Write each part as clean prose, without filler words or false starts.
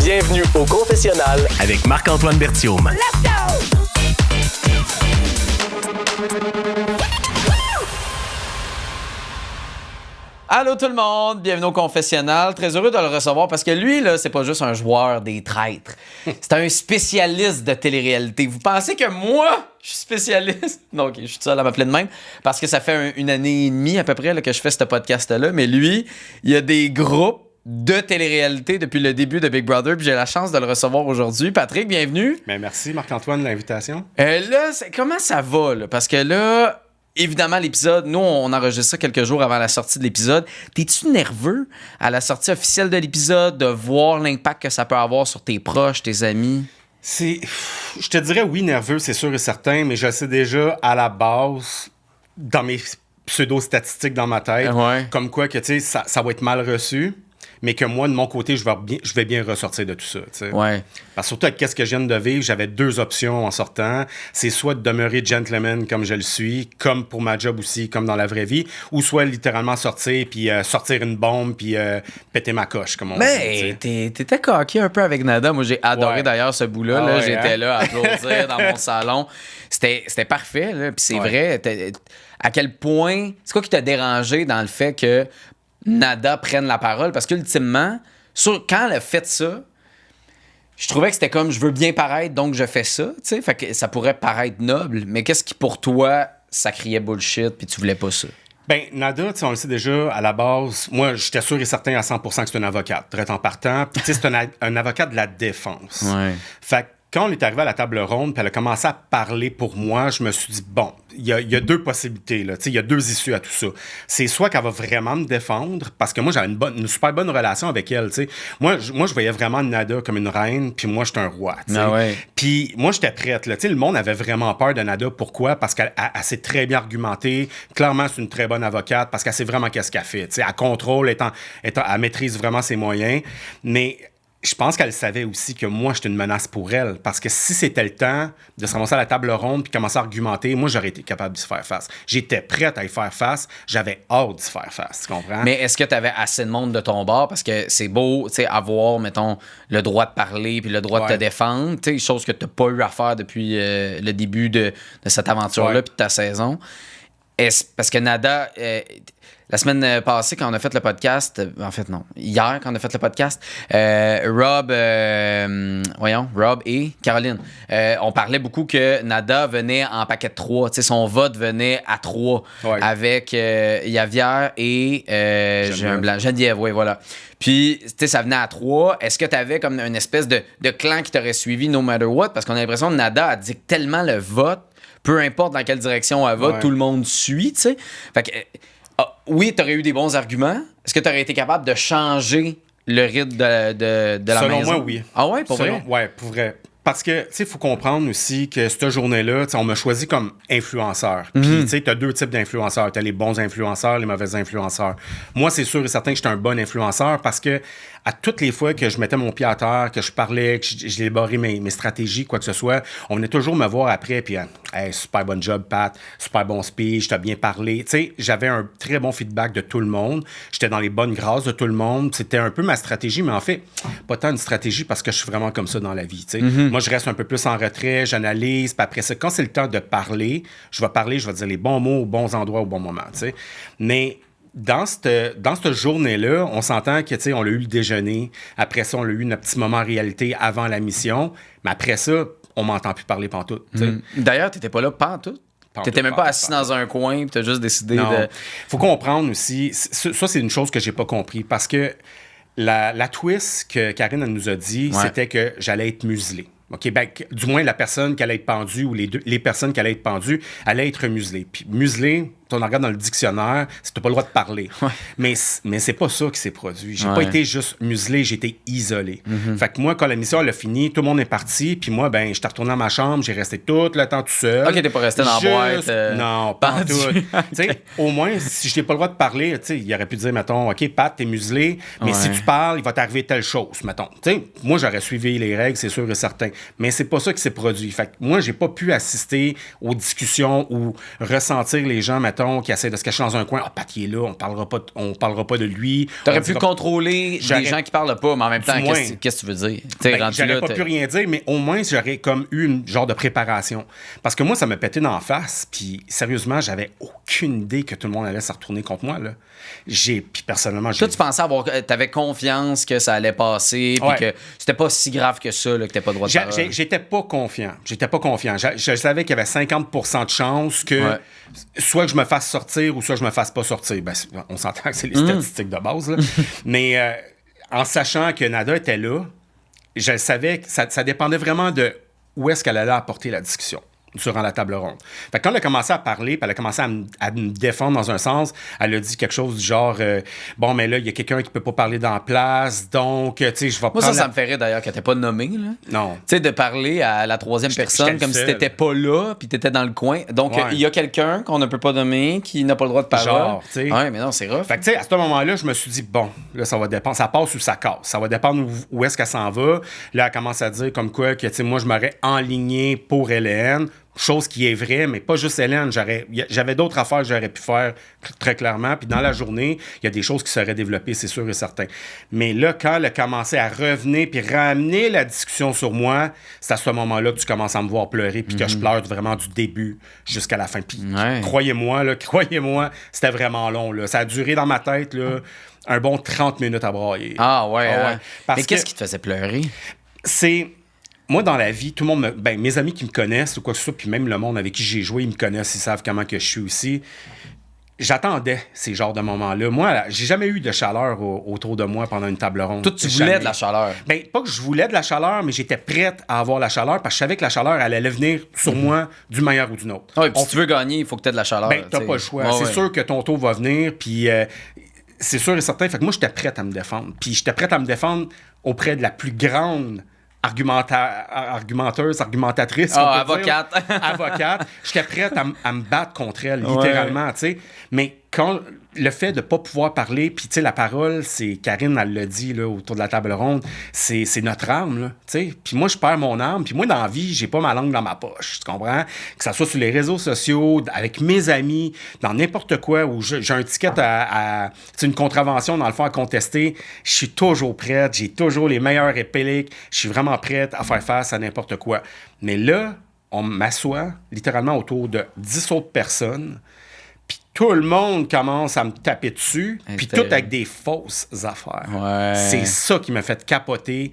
Bienvenue au confessionnal avec Marc-Antoine Berthiaume. Let's go! Allô tout le monde, bienvenue au confessionnal. Très heureux de le recevoir parce que lui, là, c'est pas juste un joueur des traîtres. C'est un spécialiste de télé-réalité. Vous pensez que moi, je suis spécialiste? Non, OK, je suis seul à m'appeler de même parce que ça fait une année et demie à peu près là, que je fais ce podcast-là. Mais lui, il y a des groupes de télé-réalité depuis le début de Big Brother. Puis j'ai la chance de le recevoir aujourd'hui. Patrick, bienvenue. Bien, merci Marc-Antoine de l'invitation. Là, comment ça va? Là? Parce que là... Évidemment, l'épisode, nous, on enregistre ça quelques jours avant la sortie de l'épisode. T'es-tu nerveux à la sortie officielle de l'épisode de voir l'impact que ça peut avoir sur tes proches, tes amis? Je te dirais oui, nerveux, c'est sûr et certain, mais je sais déjà à la base, dans mes pseudo-statistiques dans ma tête, comme quoi que ça va être mal reçu. Mais que moi, de mon côté, je vais bien ressortir de tout ça. T'sais. Ouais. Parce que surtout avec ce que je viens de vivre, j'avais deux options en sortant. C'est soit de demeurer gentleman comme je le suis, comme pour ma job aussi, comme dans la vraie vie, ou soit littéralement sortir, puis sortir une bombe, puis péter ma coche, comme on dit. Mais t'étais coquille un peu avec Nada. Moi, j'ai adoré d'ailleurs ce bout-là. Là. J'étais là à applaudir dans mon salon. C'était parfait. Là. Puis c'est vrai, à quel point... C'est quoi qui t'a dérangé dans le fait que Nada prenne la parole, parce qu'ultimement, quand elle a fait ça, je trouvais que c'était comme je veux bien paraître, donc je fais ça, tu sais, fait que ça pourrait paraître noble, mais qu'est-ce qui pour toi, ça criait bullshit, puis tu voulais pas ça? Ben, Nada, on le sait déjà, à la base, moi, j'étais sûr et certain à 100% que c'est une avocate, très en partant, puis tu sais, c'est un avocat de la défense. Ouais. Fait que quand on est arrivé à la table ronde, puis elle a commencé à parler pour moi, je me suis dit, bon, il y a deux possibilités, là. Il y a deux issues à tout ça. C'est soit qu'elle va vraiment me défendre, parce que moi, j'avais une super bonne relation avec elle, t'sais. Moi, je voyais vraiment Nada comme une reine, puis moi, j'étais un roi, t'sais. Ah ouais. Puis moi, j'étais prête, là. T'sais, le monde avait vraiment peur de Nada. Pourquoi? Parce qu'elle s'est très bien argumentée. Clairement, c'est une très bonne avocate, parce qu'elle sait vraiment qu'est-ce qu'elle fait. T'sais, elle contrôle, elle maîtrise vraiment ses moyens. Mais... je pense qu'elle savait aussi que moi, j'étais une menace pour elle. Parce que si c'était le temps de se ramasser à la table ronde puis commencer à argumenter, moi, j'aurais été capable d'y faire face. J'étais prête à y faire face. J'avais hâte d'y faire face. Tu comprends? Mais est-ce que tu avais assez de monde de ton bord? Parce que c'est beau, tu sais, avoir, mettons, le droit de parler puis le droit de te défendre. Tu sais, chose que tu n'as pas eu à faire depuis le début de cette aventure-là puis de ta saison. Parce que Nada... la semaine passée, quand on a fait le podcast... en fait, non. Hier, quand on a fait le podcast, Rob et Caroline, on parlait beaucoup que Nada venait en paquet de 3. Tu sais, son vote venait à 3 avec Yavière et j'ai un blanc. Geneviève, oui, voilà. Puis, tu sais, ça venait à 3. Est-ce que tu avais comme une espèce de clan qui t'aurait suivi no matter what? Parce qu'on a l'impression que Nada a dicté tellement le vote, peu importe dans quelle direction elle va, tout le monde suit, tu sais. Fait que... oui, tu aurais eu des bons arguments. Est-ce que tu aurais été capable de changer le rythme de la maison? Selon moi, oui. Ah ouais, pour vrai? Ouais, pour vrai. Parce que, tu sais, il faut comprendre aussi que cette journée-là, on m'a choisi comme influenceur. Puis, tu sais, tu as deux types d'influenceurs. Tu as les bons influenceurs, les mauvais influenceurs. Moi, c'est sûr et certain que j'étais un bon influenceur parce que à toutes les fois que je mettais mon pied à terre, que je parlais, que je élaborais mes stratégies, quoi que ce soit, on venait toujours me voir après, puis hey, super bon job, Pat, super bon speech, t'as bien parlé. Tu sais, j'avais un très bon feedback de tout le monde. J'étais dans les bonnes grâces de tout le monde. C'était un peu ma stratégie, mais en fait, pas tant une stratégie parce que je suis vraiment comme ça dans la vie. Tu sais. Moi, je reste un peu plus en retrait, j'analyse, puis après ça, quand c'est le temps de parler, je vais dire les bons mots aux bons endroits au bon moment. Tu sais. Mais dans cette journée-là, on s'entend que, tu sais, on a eu le déjeuner. Après ça, on a eu notre petit moment en réalité avant la mission. Mais après ça, on m'entend plus parler pantoute. D'ailleurs, t'étais pas là pantoute. T'étais même pas assis dans un coin puis t'as juste décidé de... Faut comprendre aussi, ça, c'est une chose que j'ai pas compris. Parce que la twist que Karine elle nous a dit, c'était que j'allais être muselé. OK, ben, du moins, la personne qui allait être pendue ou les personnes qui allaient être pendues allaient être muselées. Puis muselé, on regarde dans le dictionnaire, c'est que t'as pas le droit de parler. Ouais. Mais c'est pas ça qui s'est produit. J'ai pas été juste muselé, j'ai été isolé. Fait que moi, quand la mission elle a fini, tout le monde est parti, puis moi, ben, j'étais retourné à ma chambre, j'ai resté tout le temps tout seul. OK, t'es pas resté dans la boîte. Non, pas tout. Okay. Au moins, si j'ai pas le droit de parler, il aurait pu dire, mettons, OK, Pat, t'es muselé, mais si tu parles, il va t'arriver telle chose, mettons. T'sais, moi, j'aurais suivi les règles, c'est sûr et certain. Mais c'est pas ça qui s'est produit. Fait que moi, j'ai pas pu assister aux discussions ou ressentir les gens, mettons, mettons, qui essaie de se cacher dans un coin. Ah, Pat, il est là, on parlera pas de lui. T'aurais pu contrôler des gens qui parlent pas, mais en même temps, qu'est-ce que tu veux dire? J'aurais pas pu rien dire, mais au moins, j'aurais comme eu une genre de préparation. Parce que moi, ça me pétait d'en face, puis sérieusement, j'avais aucune idée que tout le monde allait se retourner contre moi, là. Puis personnellement, toi, tu pensais t'avais confiance que ça allait passer, puis que c'était pas si grave que ça, là, que t'as pas le droit de parler. J'étais pas confiant. Je savais qu'il y avait 50% de chances que soit que je me fasse sortir ou soit que je me fasse pas sortir. Ben, on s'entend que c'est les statistiques de base, là. Mais en sachant que Nada était là, je savais que ça dépendait vraiment de où est-ce qu'elle allait apporter la discussion durant la table ronde. Fait que quand elle a commencé à parler, puis elle a commencé à me défendre dans un sens, elle a dit quelque chose du genre bon, mais là, il y a quelqu'un qui peut pas parler dans la place, donc, tu sais, je vais prendre... Moi, ça me ferait d'ailleurs qu'elle t'ait pas nommé, là. Non. Tu sais, de parler à la troisième personne comme si t'étais pas là, puis t'étais dans le coin. Donc, il y a quelqu'un qu'on ne peut pas nommer, qui n'a pas le droit de parler. Genre, tu sais. Ouais, mais non, c'est rough. Fait que, tu sais, à ce moment-là, je me suis dit, bon, là, ça va dépendre, ça passe ou ça casse. Ça va dépendre où est-ce qu'elle s'en va. Là, elle commence à dire comme quoi que, tu sais, moi, je m'aurais enligné pour Hélène. Chose qui est vraie, mais pas juste Hélène. J'avais d'autres affaires que j'aurais pu faire très clairement. Puis dans la journée, il y a des choses qui seraient développées, c'est sûr et certain. Mais là, quand elle a commencé à revenir puis ramener la discussion sur moi, c'est à ce moment-là que tu commences à me voir pleurer puis que je pleure vraiment du début jusqu'à la fin. Puis croyez-moi, c'était vraiment long, là. Ça a duré dans ma tête, là, un bon 30 minutes à brailler. Ah ouais. Mais qu'est-ce qui te faisait pleurer? Moi, dans la vie, tout le monde mes amis qui me connaissent ou quoi que ce soit, puis même le monde avec qui j'ai joué, ils me connaissent, ils savent comment que je suis aussi. J'attendais ces genres de moments-là. Moi, j'ai jamais eu de chaleur autour de moi pendant une table ronde. Toi, tu voulais de la chaleur. Pas que je voulais de la chaleur, mais j'étais prête à avoir la chaleur parce que je savais que la chaleur, elle allait venir sur moi d'une manière ou d'une autre. Oui, puis si tu veux gagner, il faut que tu aies de la chaleur. T'as pas le choix. C'est sûr que ton tour va venir, puis c'est sûr et certain. Fait que moi, j'étais prête à me défendre. Puis j'étais prête à me défendre auprès de la plus grande argumentatrice. Avocate. Avocate. J'étais prête à me battre contre elle, littéralement, tu sais. Mais quand le fait de ne pas pouvoir parler, puis tu sais, la parole, c'est, Karine, elle l'a dit, là, autour de la table ronde, c'est notre arme, là, tu sais. Puis moi, je perds mon arme, puis moi, dans la vie, j'ai pas ma langue dans ma poche, tu comprends? Que ça soit sur les réseaux sociaux, avec mes amis, dans n'importe quoi, où j'ai un ticket à une contravention, dans le fond, à contester, je suis toujours prête, j'ai toujours les meilleures répliques, je suis vraiment prête à faire face à n'importe quoi. Mais là, on m'assoit littéralement autour de 10 autres personnes, puis tout le monde commence à me taper dessus, puis tout avec des fausses affaires. Ouais. C'est ça qui m'a fait capoter.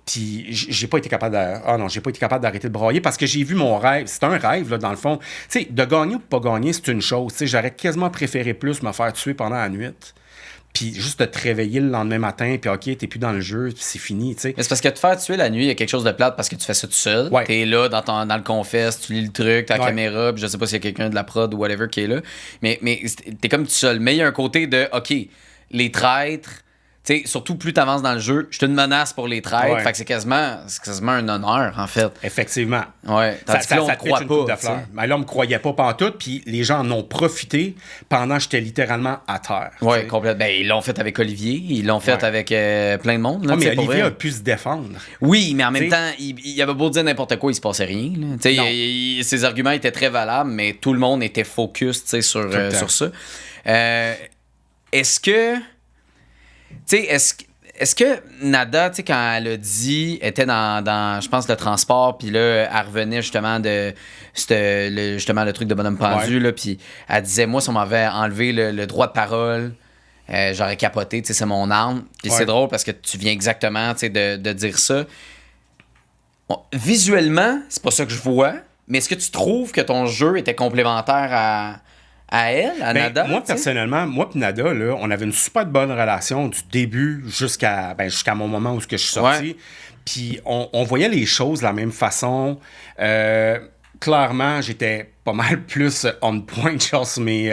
Puis j'ai pas été capable d'arrêter de brailler parce que j'ai vu mon rêve. C'est un rêve, là, dans le fond. Tu sais, de gagner ou pas gagner, c'est une chose. Tu sais, j'aurais quasiment préféré plus me faire tuer pendant la nuit. Puis juste de te réveiller le lendemain matin, puis OK, t'es plus dans le jeu, puis c'est fini, tu sais. Mais c'est parce que te faire tuer la nuit, il y a quelque chose de plate parce que tu fais ça tout seul. Ouais. T'es là dans le confesse, tu lis le truc, t'as la caméra, puis je sais pas s'il y a quelqu'un de la prod ou whatever qui est là. Mais t'es comme tout seul. Mais il y a un côté de, OK, les traîtres, tu sais, surtout plus t'avances dans le jeu, je suis une menace pour les traîtres. Ouais. Fait que c'est quasiment un honneur, en fait. Effectivement. Ouais. Tandis que là, on ne croit pas. Mais là, on me croyait pas pantoute, puis les gens en ont profité pendant que j'étais littéralement à terre. Oui, complètement. Ben, ils l'ont fait avec Olivier, ils l'ont fait avec plein de monde. Là, mais Olivier a pu se défendre. Oui, mais en même temps, il avait beau dire n'importe quoi, il se passait rien. Ses arguments étaient très valables, mais tout le monde était focus sur ça. Est-ce que... Tu sais, est-ce que Nada, tu sais, quand elle a dit, était dans je pense, le transport, puis là, elle revenait justement de justement le truc de bonhomme pendu, là, puis elle disait, moi, si on m'avait enlevé le droit de parole, j'aurais capoté, tu sais, c'est mon arme. Puis c'est drôle parce que tu viens exactement, tu sais, de dire ça. Bon, visuellement, c'est pas ça que je vois, mais est-ce que tu trouves que ton jeu était complémentaire à elle, à Nada? Moi, personnellement, moi et Nada, là, on avait une super bonne relation du début jusqu'à mon moment où je suis sorti. Ouais. Puis on voyait les choses de la même façon. Clairement, j'étais pas mal plus on point, genre sur mes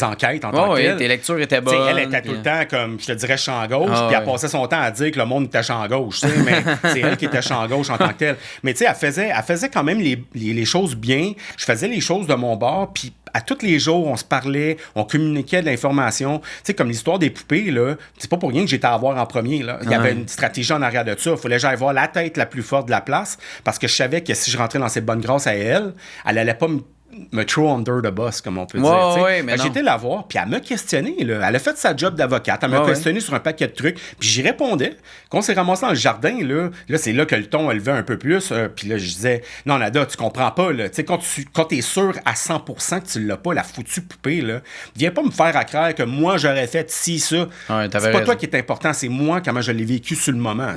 enquêtes en tant que telles. Tes lectures étaient bonnes. Elle était tout le temps comme, je te dirais, champ gauche, puis elle passait son temps à dire que le monde était champ gauche, mais c'est elle qui était champ gauche en tant que telle. Mais tu sais, elle faisait quand même les choses bien. Je faisais les choses de mon bord, puis à tous les jours, on se parlait, on communiquait de l'information. Tu sais, comme l'histoire des poupées, là, c'est pas pour rien que j'étais à voir en premier, là. Il y avait une stratégie en arrière de ça. Il fallait que j'aille voir la tête la plus forte de la place, parce que je savais que si je rentrais dans ses bonnes grâces à elle allait pas me me throw under the bus, comme on peut dire. Ouais, mais j'ai été la voir, puis elle m'a questionné. Là. Elle a fait sa job d'avocate. Elle m'a questionné sur un paquet de trucs, puis j'y répondais. Quand on s'est ramassé dans le jardin, là c'est là que le ton élevait un peu plus. Puis là, je disais, non, Nada, tu comprends pas. Là. Quand t'es sûr à 100% que tu l'as pas, la foutue poupée, là, viens pas me faire à croire que moi, j'aurais fait ci, ça. Ouais, c'est pas toi qui est important, c'est moi, comment je l'ai vécu sur le moment.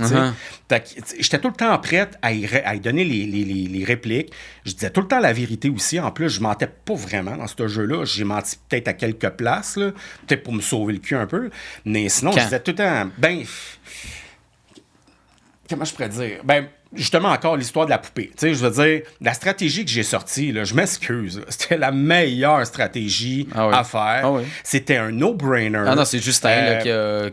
J'étais tout le temps prête à y donner les répliques. Je disais tout le temps la vérité aussi. En plus, je mentais pas vraiment dans ce jeu-là. J'ai menti peut-être à quelques places, là, peut-être pour me sauver le cul un peu. Mais sinon, je disais tout le temps, comment je pourrais dire? Justement, encore l'histoire de la poupée. Tu sais, je veux dire, la stratégie que j'ai sortie, là, je m'excuse, c'était la meilleure stratégie à faire. C'était un no-brainer. Ah non, c'est Justin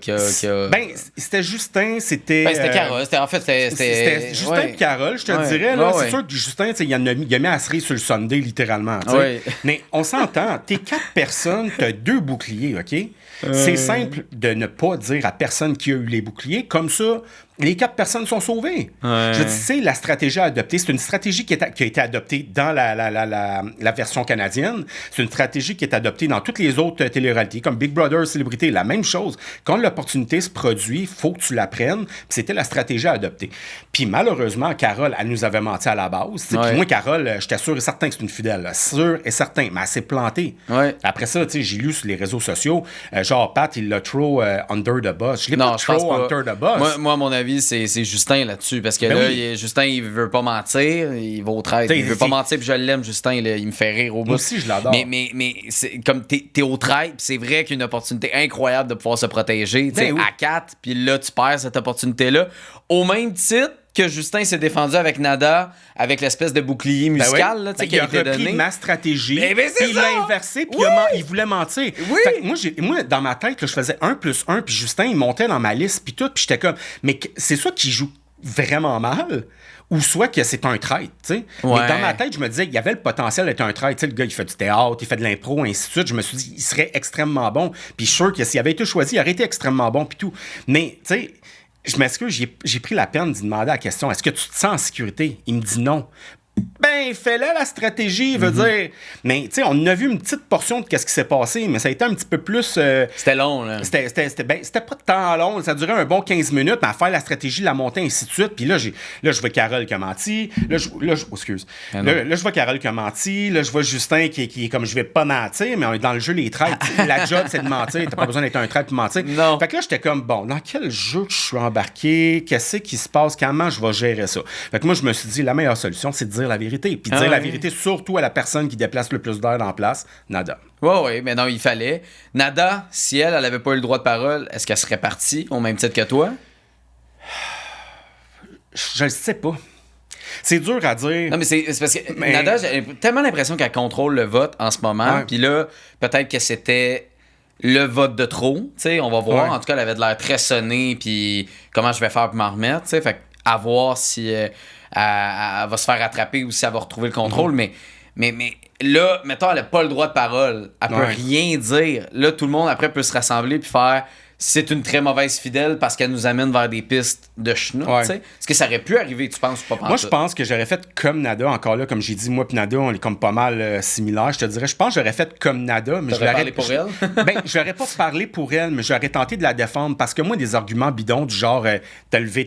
qui a... c'était Justin, c'était... c'était Carole. C'était Justin et Carole, je te dirais. Là, c'est sûr que Justin, il a mis à cerise sur le Sunday, littéralement. Mais on s'entend, t'es 4 personnes, t'as 2 boucliers, OK? C'est simple de ne pas dire à personne qui a eu les boucliers. Comme ça, les 4 personnes sont sauvées. Je dis, c'est la stratégie à adopter. C'est une stratégie qui a été adoptée dans la version canadienne. C'est une stratégie qui est adoptée dans toutes les autres télé-réalités, comme Big Brother, Célébrité, la même chose. Quand l'opportunité se produit, il faut que tu la prennes. C'était la stratégie à adopter. Puis malheureusement, Carole, elle nous avait menti à la base. Puis moi, Carole, j'étais sûr et certain que c'est une fidèle. Là. Sûr et certain. Mais elle s'est plantée. Après ça, j'ai lu sur les réseaux sociaux, genre Pat, il l'a throw under the bus. Je l'ai pas throw under the bus. Moi, à mon avis, c'est Justin là-dessus. Parce que là, Justin, il veut pas mentir. Il va au trade. Il veut pas mentir, puis je l'aime, Justin. Il me fait rire au bout. Moi aussi, je l'adore. Mais c'est, comme t'es au trade, c'est vrai qu'il y a une opportunité incroyable de pouvoir se protéger. À 4, puis là, tu perds cette opportunité-là. Au même titre que Justin s'est défendu avec Nada, avec l'espèce de bouclier musical là, qui a été donné. Il a repris ma stratégie, puis il l'a inversé, puis il voulait mentir. Fait que moi, dans ma tête, là, je faisais 1+1, puis Justin, il montait dans ma liste, puis tout, puis j'étais comme, mais c'est soit qu'il joue vraiment mal, ou soit que c'est un traître, tu sais. Mais dans ma tête, je me disais qu'il y avait le potentiel d'être un traître. Tu sais, le gars, il fait du théâtre, il fait de l'impro, ainsi de suite. Je me suis dit, il serait extrêmement bon. Puis je suis sûr que s'il avait été choisi, il aurait été extrêmement bon, puis tout. Mais, tu sais, je m'excuse, j'ai pris la peine d'y demander la question, est-ce que tu te sens en sécurité? Il me dit non. Fais-le la stratégie, veut dire. Mais, tu sais, on a vu une petite portion de ce qui s'est passé, mais ça a été un petit peu plus... C'était long, là. C'était pas tant long. Ça durait un bon 15 minutes, mais à faire la stratégie, la montée, ainsi de suite. Puis là, je vois Carole qui a menti. Excuse. Là, je vois Carole qui a menti. Là, je vois Justin qui est comme, je vais pas mentir, mais on est dans le jeu, les traîtres. La job, c'est de mentir. T'as pas besoin d'être un traître pour mentir. Non. Fait que là, j'étais comme, bon, dans quel jeu je suis embarqué? Qu'est-ce qui se passe? Comment je vais gérer ça? Fait que moi, je me suis dit, la meilleure solution, c'est de dire la vérité. Puis dire la vérité surtout à la personne qui déplace le plus d'air dans la place, Nada. Oui, mais non, il fallait. Nada, si elle avait pas eu le droit de parole, est-ce qu'elle serait partie au même titre que toi? Je le sais pas. C'est dur à dire. Non, mais c'est parce que Nada, j'ai tellement l'impression qu'elle contrôle le vote en ce moment. Puis là, peut-être que c'était le vote de trop. Tu sais, on va voir. En tout cas, elle avait de l'air très sonnée. Puis comment je vais faire pour m'en remettre. Tu sais, fait à voir si... elle va se faire attraper ou si elle va retrouver le contrôle. Mais là, mettons, elle n'a pas le droit de parole. Elle peut rien dire. Là, tout le monde, après, peut se rassembler puis faire... C'est une très mauvaise fidèle parce qu'elle nous amène vers des pistes de chenoute. Est-ce que ça aurait pu arriver, tu penses, ou pas? Moi, je pense que j'aurais fait comme Nada, encore là, comme j'ai dit, moi et Nada, on est comme pas mal similaires, je te dirais. Je pense que j'aurais fait comme Nada, mais j'aurais parlé pour elle? J'aurais pas parlé pour elle, mais j'aurais tenté de la défendre parce que moi, des arguments bidons du genre, t'as levé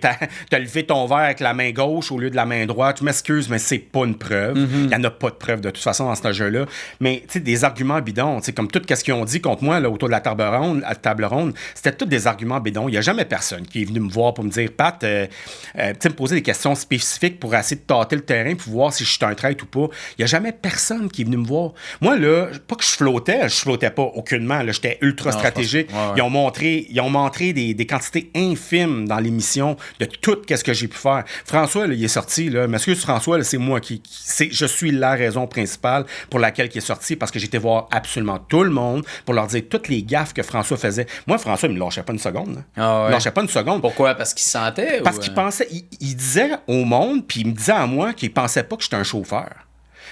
ton verre avec la main gauche au lieu de la main droite, je m'excuse, mais c'est pas une preuve. Il y en a pas de preuve de toute façon dans ce jeu-là. Mais, tu sais, des arguments bidons, tu sais, comme tout ce qu'ils ont dit contre moi, là, autour de la table ronde, c'était tous des arguments bidons. Il n'y a jamais personne qui est venu me voir pour me dire, Pat, me poser des questions spécifiques pour essayer de tâter le terrain pour voir si je suis un traître ou pas. Il n'y a jamais personne qui est venu me voir. Moi, là, pas que je flottais pas aucunement. Là, j'étais ultra stratégique. Ils ont montré des quantités infimes dans l'émission de tout ce que j'ai pu faire. François, là, il est sorti. Là, m'excuse, François, là, c'est moi je suis la raison principale pour laquelle il est sorti parce que j'étais voir absolument tout le monde pour leur dire toutes les gaffes que François faisait. Moi, François, il me lâchait pas une seconde. Il me lâchait pas une seconde. Pourquoi? Parce qu'il se sentait? Parce qu'il pensait... Il disait au monde, puis il me disait à moi qu'il pensait pas que j'étais un chauffeur.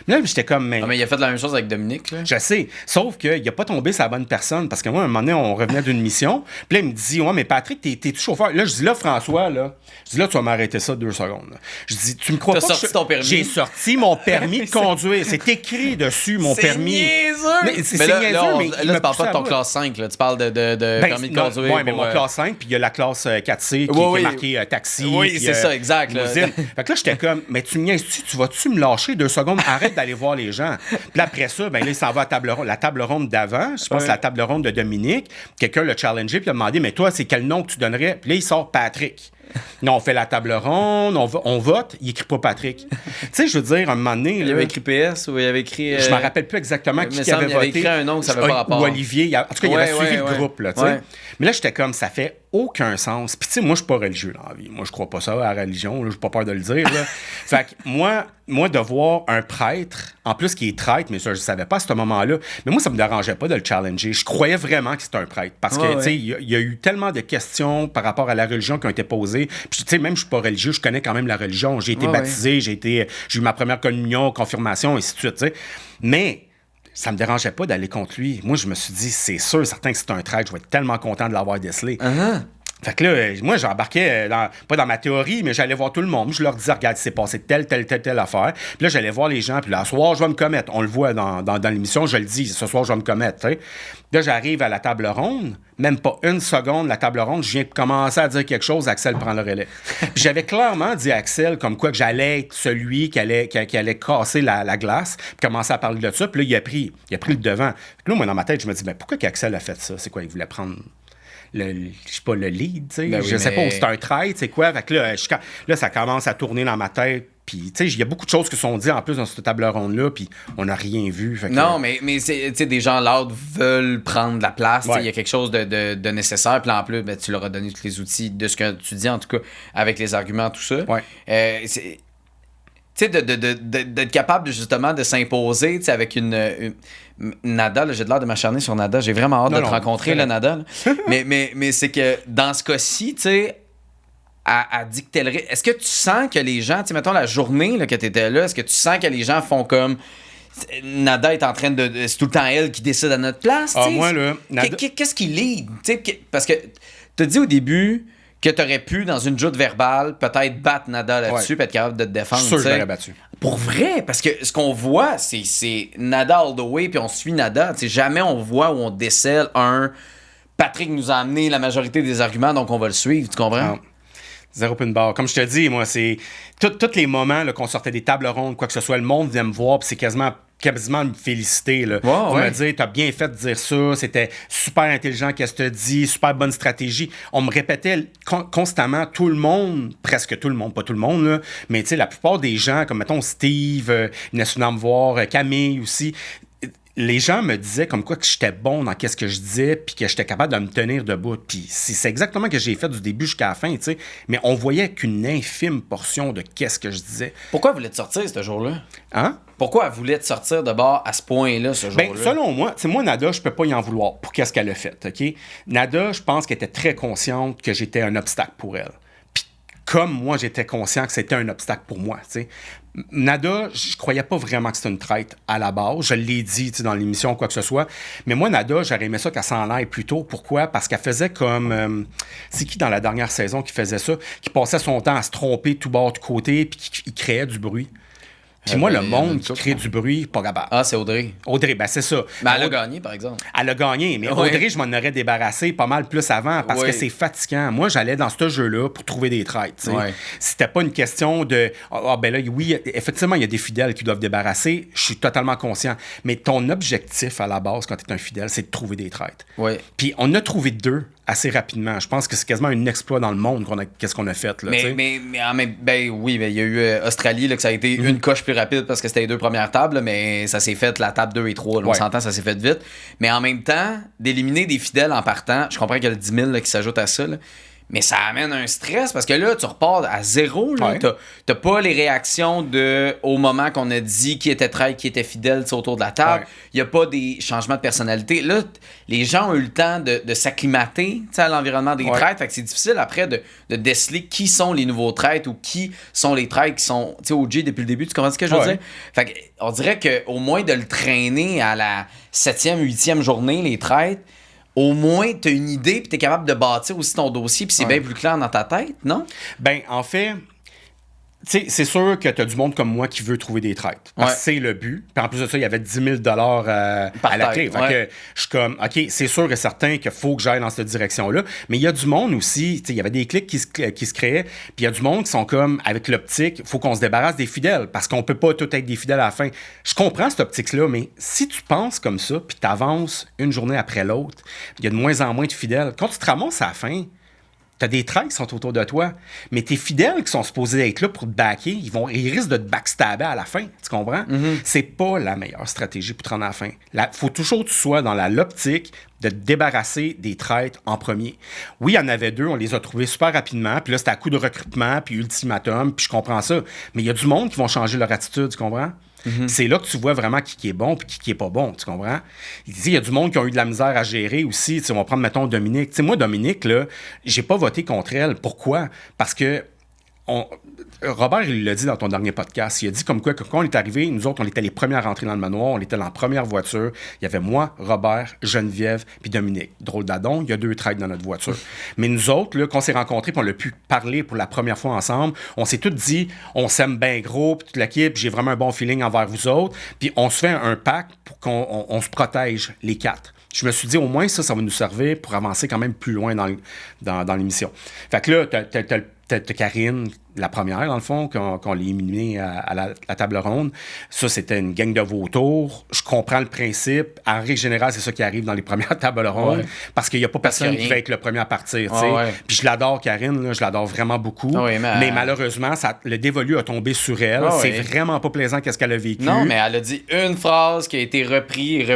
Là, j'étais comme... Mais il a fait la même chose avec Dominique, là. Je sais. Sauf qu'il a pas tombé sur la bonne personne. Parce que moi, à un moment donné, on revenait d'une mission. Puis là, il me dit, ouais, mais Patrick, t'es-tu chauffeur? Là, je dis, là, François, là. Je dis, là, tu vas m'arrêter ça 2 secondes. Là. Je dis, tu me crois pas? T'as sorti ton permis? J'ai sorti mon permis de conduire. C'est écrit dessus, mon permis. Niaiseux. C'est là, niaiseux, mais là, tu parles pas de ton classe 5, là. Tu parles de permis de conduire. Oui, mais mon classe 5, puis il y a la classe 4C qui est marquée taxi. Oui, c'est ça, exact. Fait que là, j'étais comme, mais tu me niaises-tu? Tu vas-tu me lâcher 2 secondes? Arrête d'aller voir les gens. Puis après ça, ben là, il s'en va à la table ronde d'avant. Je pense la table ronde de Dominique. Quelqu'un l'a challengé, puis il a demandé, mais toi, c'est quel nom que tu donnerais? Puis là, il sort Patrick. Non, on fait la table ronde, on vote, il écrit pas Patrick. Tu sais, je veux dire, à un moment donné... Il avait écrit PS ou il avait écrit... Je me rappelle plus exactement qui avait voté. Il avait écrit un nom que ça avait pas rapport. Ou Olivier. En tout cas, il avait suivi le groupe, là, tu sais. Mais là, j'étais comme, ça fait aucun sens. Puis tu sais, moi, je suis pas religieux dans la vie. Moi, je crois pas ça à la religion. J'ai pas peur de le dire, là. Fait que moi, de voir un prêtre, en plus qui est traître, mais ça, je savais pas à ce moment-là, mais moi, ça me dérangeait pas de le challenger. Je croyais vraiment que c'était un prêtre. Parce que, tu sais, il y a eu tellement de questions par rapport à la religion qui ont été posées. Puis, tu sais, même je suis pas religieux, je connais quand même la religion. J'ai été baptisé, j'ai eu ma première communion, confirmation, et ainsi de suite, tu sais. Mais ça me dérangeait pas d'aller contre lui. Moi, je me suis dit, c'est sûr, certain que c'est un traître. Je vais être tellement content de l'avoir décelé. Fait que là, moi, j'embarquais, pas dans ma théorie, mais j'allais voir tout le monde. Je leur disais, regarde, il s'est passé telle affaire. Puis là, j'allais voir les gens. Puis là, ce soir, je vais me commettre. On le voit dans l'émission, je le dis, ce soir, je vais me commettre. T'sais. Là, j'arrive à la table ronde. Même pas une seconde, la table ronde, je viens de commencer à dire quelque chose. Axel prend le relais. Puis j'avais clairement dit à Axel comme quoi que j'allais être celui qui allait casser la glace. Puis commencer à parler de ça. Puis là, il a pris le devant. Puis là, moi, dans ma tête, je me dis, mais pourquoi qu'Axel a fait ça? C'est quoi? Il voulait prendre... je sais pas, le lead, tu sais. Ben oui, je sais pas, c'est un traître, c'est quoi. Fait que là, ça commence à tourner dans ma tête. Puis, tu sais, il y a beaucoup de choses qui sont dites en plus dans cette table ronde-là, puis on n'a rien vu. Fait que, non, mais tu sais, des gens loud veulent prendre la place. Il y a quelque chose de nécessaire. Puis là, en plus, ben, tu leur as donné tous les outils de ce que tu dis, en tout cas, avec les arguments, tout ça. Tu sais, d'être capable, justement, de s'imposer, tu sais, avec une Nada, là, j'ai de l'air de m'acharner sur Nada. J'ai vraiment hâte de te rencontrer, là, Nada. mais c'est que dans ce cas-ci, tu sais, à dicter le rythme. Est-ce que tu sens que les gens, tu sais, mettons la journée là, que tu étais là, est-ce que tu sens que les gens font comme Nada est en train de. C'est tout le temps elle qui décide à notre place? Ah, moi, là. Qu'est-ce qui lead? Parce que tu as dit au début que tu aurais pu, dans une joute verbale, peut-être battre Nada là-dessus, puis être capable de te défendre. Je suis sûr que je l'aurais battu. Pour vrai, parce que ce qu'on voit, c'est Nada all the way, puis on suit Nada. T'sais, jamais on voit où on décèle un Patrick nous a amené la majorité des arguments, donc on va le suivre, tu comprends? Non. Zéro pin barre. Comme je te dis, moi, c'est tous les moments là, qu'on sortait des tables rondes, quoi que ce soit, le monde venait me voir, puis c'est quasiment me féliciter. Là, pour me dire, t'as bien fait de dire ça, c'était super intelligent qu'est-ce que t'as dit, super bonne stratégie. On me répétait constamment, tout le monde, presque tout le monde, pas tout le monde, là, mais tu sais, la plupart des gens, comme mettons Steve, il venait souvent me voir, Camille aussi. Les gens me disaient comme quoi que j'étais bon dans qu'est-ce que je disais, puis que j'étais capable de me tenir debout. Puis c'est exactement ce que j'ai fait du début jusqu'à la fin, tu sais. Mais on voyait qu'une infime portion de qu'est-ce que je disais. Pourquoi elle voulait te sortir ce jour-là? Hein? Pourquoi elle voulait te sortir de bord à ce point-là, ce jour-là? Ben, selon moi, tu sais, moi, Nada, je peux pas y en vouloir pour qu'est-ce qu'elle a fait, OK? Nada, je pense qu'elle était très consciente que j'étais un obstacle pour elle. Puis comme moi, j'étais conscient que c'était un obstacle pour moi, tu sais. Nada, je croyais pas vraiment que c'était une traite à la base. Je l'ai dit dans l'émission, quoi que ce soit. Mais moi, Nada, j'aurais aimé ça qu'elle s'en aille plus tôt. Pourquoi? Parce qu'elle faisait comme... c'est qui dans la dernière saison qui faisait ça? Qui passait son temps à se tromper tout bord, de côté, puis qui créait du bruit. Puis moi, le monde qui crée du bruit, pas capable. Ah, c'est Audrey. Audrey, ben c'est ça. Mais elle a gagné, par exemple. Elle a gagné, mais Audrey, je m'en aurais débarrassé pas mal plus avant parce que c'est fatigant. Moi, j'allais dans ce jeu-là pour trouver des traites. C'était pas une question de ben là, oui, effectivement, il y a des fidèles qui doivent débarrasser. Je suis totalement conscient. Mais ton objectif à la base, quand tu es un fidèle, c'est de trouver des traites. Puis on a trouvé 2 assez rapidement. Je pense que c'est quasiment un exploit dans le monde qu'est-ce qu'on a fait. Là, mais il y a eu Australie, là, que ça a été une coche plus rapide parce que c'était les 2 premières tables, mais ça s'est fait la table 2 et 3. Là, on s'entend, ça s'est fait vite. Mais en même temps, d'éliminer des fidèles en partant, je comprends qu'il y a le 10 000 là, qui s'ajoute à ça, là, Mais ça amène un stress parce que là, tu repars à zéro. Là. Ouais. T'as pas les réactions au moment qu'on a dit qui était traître, qui était fidèle autour de la table. Il n'y a pas des changements de personnalité. Là, les gens ont eu le temps de s'acclimater à l'environnement des traîtres. Fait que c'est difficile après de déceler qui sont les nouveaux traîtres ou qui sont les traîtres qui sont OG depuis le début. Tu comprends ce que je veux dire? Fait que, on dirait qu'au moins de le traîner à la 7e, 8e journée, les traîtres, au moins, tu as une idée puis tu es capable de bâtir aussi ton dossier puis c'est bien plus clair dans ta tête, non? Ben, en fait, tu sais, c'est sûr que tu as du monde comme moi qui veut trouver des traîtres. Parce que c'est le but. Puis en plus de ça, il y avait 10 000 à la clé. Fait que je suis comme, OK, c'est sûr et certain qu'il faut que j'aille dans cette direction-là. Mais il y a du monde aussi, tu sais, il y avait des clics qui se créaient. Puis il y a du monde qui sont comme, avec l'optique, il faut qu'on se débarrasse des fidèles. Parce qu'on peut pas tout être des fidèles à la fin. Je comprends cette optique-là, mais si tu penses comme ça, puis tu avances une journée après l'autre, il y a de moins en moins de fidèles. Quand tu te ramasses à la fin, t'as des traits qui sont autour de toi, mais tes fidèles qui sont supposés être là pour te backer, ils risquent de te backstabber à la fin, tu comprends? C'est pas la meilleure stratégie pour te rendre à la fin. Faut toujours que tu sois dans l'optique de te débarrasser des traîtres en premier. Oui, il y en avait 2, on les a trouvés super rapidement, puis là, c'était à coup de recrutement, puis ultimatum, puis je comprends ça. Mais il y a du monde qui vont changer leur attitude, tu comprends? C'est là que tu vois vraiment qui est bon et qui est pas bon, tu comprends? Il y a du monde qui a eu de la misère à gérer aussi. On va prendre, mettons, Dominique. T'sais, moi, Dominique, là, j'ai pas voté contre elle. Pourquoi? Parce que Robert, il l'a dit dans ton dernier podcast. Il a dit comme quoi que quand on est arrivé, nous autres, on était les premiers à rentrer dans le manoir. On était dans la première voiture. Il y avait moi, Robert, Geneviève puis Dominique. Drôle d'adon, il y a 2 traîtres dans notre voiture. Mais nous autres, là, quand on s'est rencontrés puis on a pu parler pour la première fois ensemble, on s'est tous dit, on s'aime bien gros, puis toute l'équipe, j'ai vraiment un bon feeling envers vous autres. Puis on se fait un pacte pour qu'on se protège, les 4. Je me suis dit, au moins, ça va nous servir pour avancer quand même plus loin dans l'émission. Fait que là, t'as Karine, la première, dans le fond, qu'on l'a éliminée à la table ronde. Ça, c'était une gang de vautours. Je comprends le principe. En règle générale, c'est ça qui arrive dans les premières tables rondes. Parce qu'il n'y a pas personne qui va être le premier à partir. Puis je l'adore, Karine. Là, je l'adore vraiment beaucoup. Mais malheureusement, le dévolu a tombé sur elle. C'est vraiment pas plaisant qu'est-ce qu'elle a vécu. Non, mais elle a dit une phrase qui a été reprise.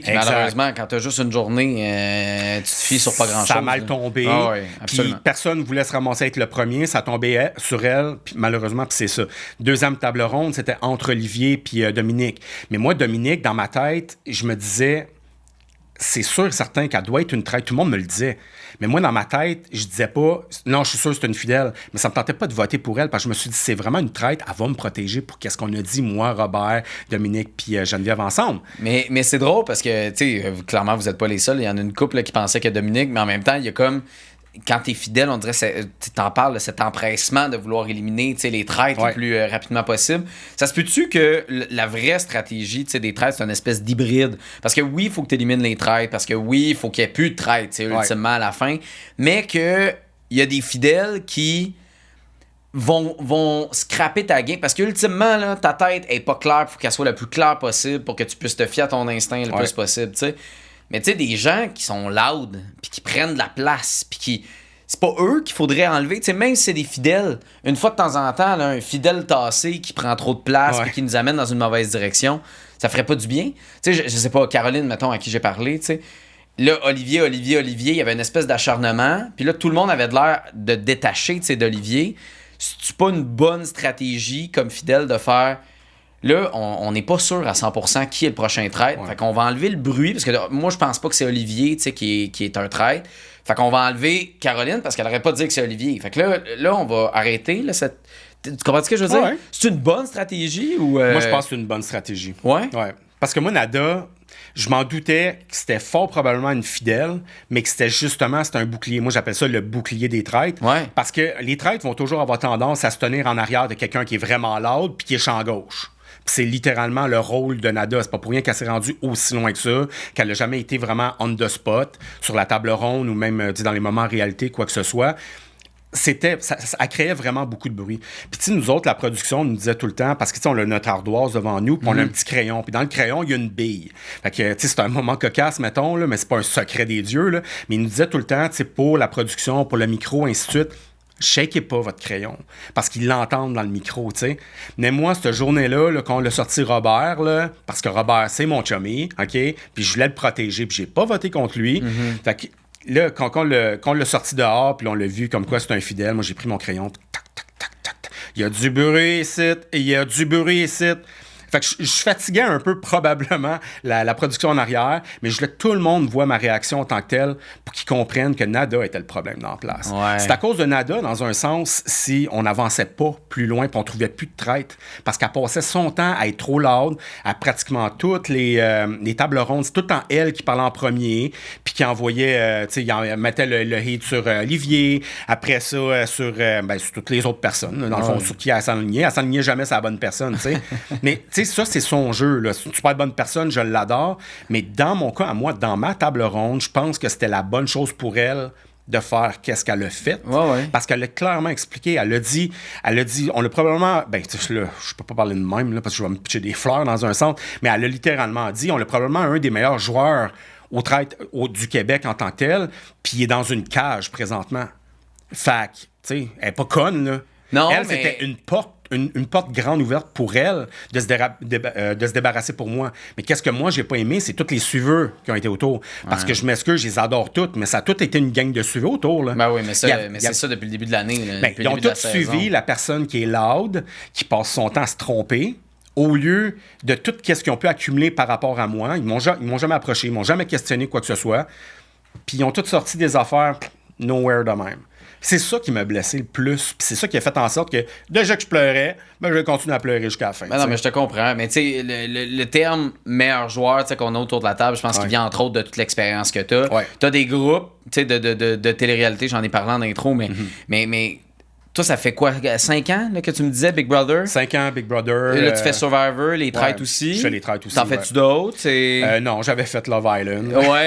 Puis malheureusement, quand tu as juste une journée, tu te fies sur pas grand-chose. Ça a mal tombé. Puis personne ne voulait se ramasser avec le premier. Ça tombait sur elle, puis malheureusement, puis c'est ça. Deuxième table ronde, c'était entre Olivier puis Dominique. Mais moi, Dominique, dans ma tête, je me disais, c'est sûr et certain qu'elle doit être une traître. Tout le monde me le disait. Mais moi, dans ma tête, je disais pas, non, je suis sûr que c'est une fidèle. Mais ça me tentait pas de voter pour elle parce que je me suis dit, c'est vraiment une traître, elle va me protéger pour qu'est-ce qu'on a dit, moi, Robert, Dominique puis Geneviève ensemble. Mais c'est drôle parce que, tu sais, clairement, vous n'êtes pas les seuls. Il y en a une couple là, qui pensait que Dominique, mais en même temps, il y a comme... Quand t'es fidèle, on dirait, tu t'en parles de cet empressement de vouloir éliminer les traîtres le plus rapidement possible. Ça se peut-tu que la vraie stratégie des traîtres, c'est une espèce d'hybride? Parce que oui, il faut que tu élimines les traîtres, parce que oui, il faut qu'il n'y ait plus de traîtres, ultimement, à la fin, mais qu'il y a des fidèles qui vont scraper ta game, parce qu'ultimement, là, ta tête est pas claire, il faut qu'elle soit le plus claire possible pour que tu puisses te fier à ton instinct le plus possible, tu sais. Mais tu sais, des gens qui sont loud, puis qui prennent de la place, puis qui... C'est pas eux qu'il faudrait enlever. Tu sais, même si c'est des fidèles, une fois de temps en temps, là, un fidèle tassé qui prend trop de place puis qui nous amène dans une mauvaise direction, ça ferait pas du bien. Tu sais, je sais pas, Caroline, mettons, à qui j'ai parlé, tu sais. Là, Olivier, il y avait une espèce d'acharnement. Puis là, tout le monde avait de l'air de détacher, tu sais, d'Olivier. C'est pas une bonne stratégie comme fidèle de faire... Là, on n'est pas sûr à 100% qui est le prochain traître. Fait qu'on va enlever le bruit, parce que là, moi, je pense pas que c'est Olivier qui est un traître. Fait qu'on va enlever Caroline, parce qu'elle arrête pas de dire que c'est Olivier. Fait que là on va arrêter. Là, tu comprends ce que je veux dire? Ouais. C'est une bonne stratégie ou... Moi, je pense que c'est une bonne stratégie. Ouais? Ouais. Parce que moi, Nada, je m'en doutais que c'était fort probablement une fidèle, mais que c'était un bouclier. Moi, j'appelle ça le bouclier des traîtres. Ouais. Parce que les traîtres vont toujours avoir tendance à se tenir en arrière de quelqu'un qui est vraiment loud puis qui est champ gauche. C'est littéralement le rôle de Nada. C'est pas pour rien qu'elle s'est rendue aussi loin que ça, qu'elle n'a jamais été vraiment on the spot, sur la table ronde ou même dans les moments en réalité, quoi que ce soit. Ça créait vraiment beaucoup de bruit. Puis nous autres, la production nous disait tout le temps, parce que on a notre ardoise devant nous, puis on a un petit crayon. Puis dans le crayon, il y a une bille. Fait que c'est un moment cocasse, mettons, là, mais c'est pas un secret des dieux. Là. Mais il nous disait tout le temps, pour la production, pour le micro, ainsi de suite, shakez pas votre crayon, parce qu'ils l'entendent dans le micro, tu sais. Mais moi, cette journée-là, là, quand on l'a sorti Robert, là, parce que Robert, c'est mon chummy, OK? Puis je voulais le protéger, puis j'ai pas voté contre lui. Fait que là, quand on l'a sorti dehors, puis on l'a vu comme quoi c'est un fidèle, moi, j'ai pris mon crayon, tac, tac, tac, tac. Il y a du bruit ici, et il y a du bruit ici. Fait que je fatiguais un peu probablement la production en arrière, mais je voulais que tout le monde voit ma réaction en tant que telle pour qu'ils comprennent que Nada était le problème dans la place. Ouais. C'est à cause de Nada, dans un sens, si on n'avançait pas plus loin puis on trouvait plus de traite, parce qu'elle passait son temps à être trop loud, à pratiquement toutes les tables rondes. C'est tout le temps elle qui parlait en premier, puis qui envoyait, tu sais, il mettait le hate sur Olivier, après ça sur toutes les autres personnes, dans le fond, sur qui elle s'enlignait. Elle s'enlignait jamais sur la bonne personne, tu sais. Mais, tu sais, ça, c'est son jeu, là. C'est une super bonne personne, je l'adore. Mais dans mon cas, à moi, dans ma table ronde, je pense que c'était la bonne chose pour elle de faire qu'est-ce qu'elle a fait. Ouais. Parce qu'elle l'a clairement expliqué. Elle a dit, on l'a probablement... Ben, là, je peux pas parler de même, là, parce que je vais me pitcher des fleurs dans un centre, mais elle a littéralement dit, on l'a probablement un des meilleurs joueurs au traite du Québec en tant que tel, puis il est dans une cage présentement. Fait que, tu sais, elle est pas conne, là. Non, elle, mais... c'était une porte grande ouverte pour elle de se débarrasser pour moi. Mais qu'est-ce que moi, j'ai pas aimé, c'est tous les suiveurs qui ont été autour. Parce que je m'excuse, je les adore toutes, mais ça a tout été une gang de suiveurs autour. Là. Ben oui, mais c'est ça depuis le début de l'année. Là, ils ont tous suivi la personne qui est loud, qui passe son temps à se tromper, au lieu de tout ce qu'ils ont pu accumuler par rapport à moi. Ils m'ont jamais approché, ils m'ont jamais questionné quoi que ce soit. Puis ils ont tous sorti des affaires nowhere de même. C'est ça qui m'a blessé le plus. Puis c'est ça qui a fait en sorte que, déjà que je pleurais, ben, je vais continuer à pleurer jusqu'à la fin. Ben non, mais je te comprends. Mais tu sais, le terme meilleur joueur qu'on a autour de la table, je pense qu'il vient entre autres de toute l'expérience que tu as. Ouais. Tu as des groupes de télé-réalité, j'en ai parlé en intro, mais toi, ça fait quoi? 5 ans là, que tu me disais, Big Brother? 5 ans, Big Brother. Et là, tu fais Survivor, les traites aussi. Je fais les traites aussi. T'en fais-tu d'autres? Non, j'avais fait Love Island. Ouais.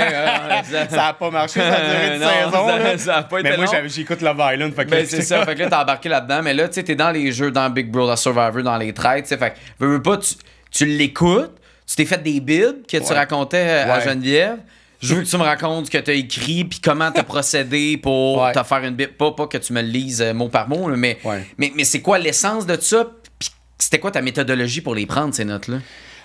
Ça n'a pas marché, ça a duré une saison. Ça a pas été long. Mais moi, j'écoute Love Island. Fait que c'est ça. Fait que là, t'as embarqué là-dedans. Mais là, tu sais, t'es dans les jeux, dans Big Brother, Survivor, dans les traites. Fait que, veux pas, tu l'écoutes. Tu t'es fait des bids que tu racontais à Geneviève. Je veux que tu me racontes ce que tu as écrit puis comment tu as procédé pour te faire une bip. Pas que tu me le lises mot par mot, là, mais c'est quoi l'essence de ça? Puis c'était quoi ta méthodologie pour les prendre, ces notes-là?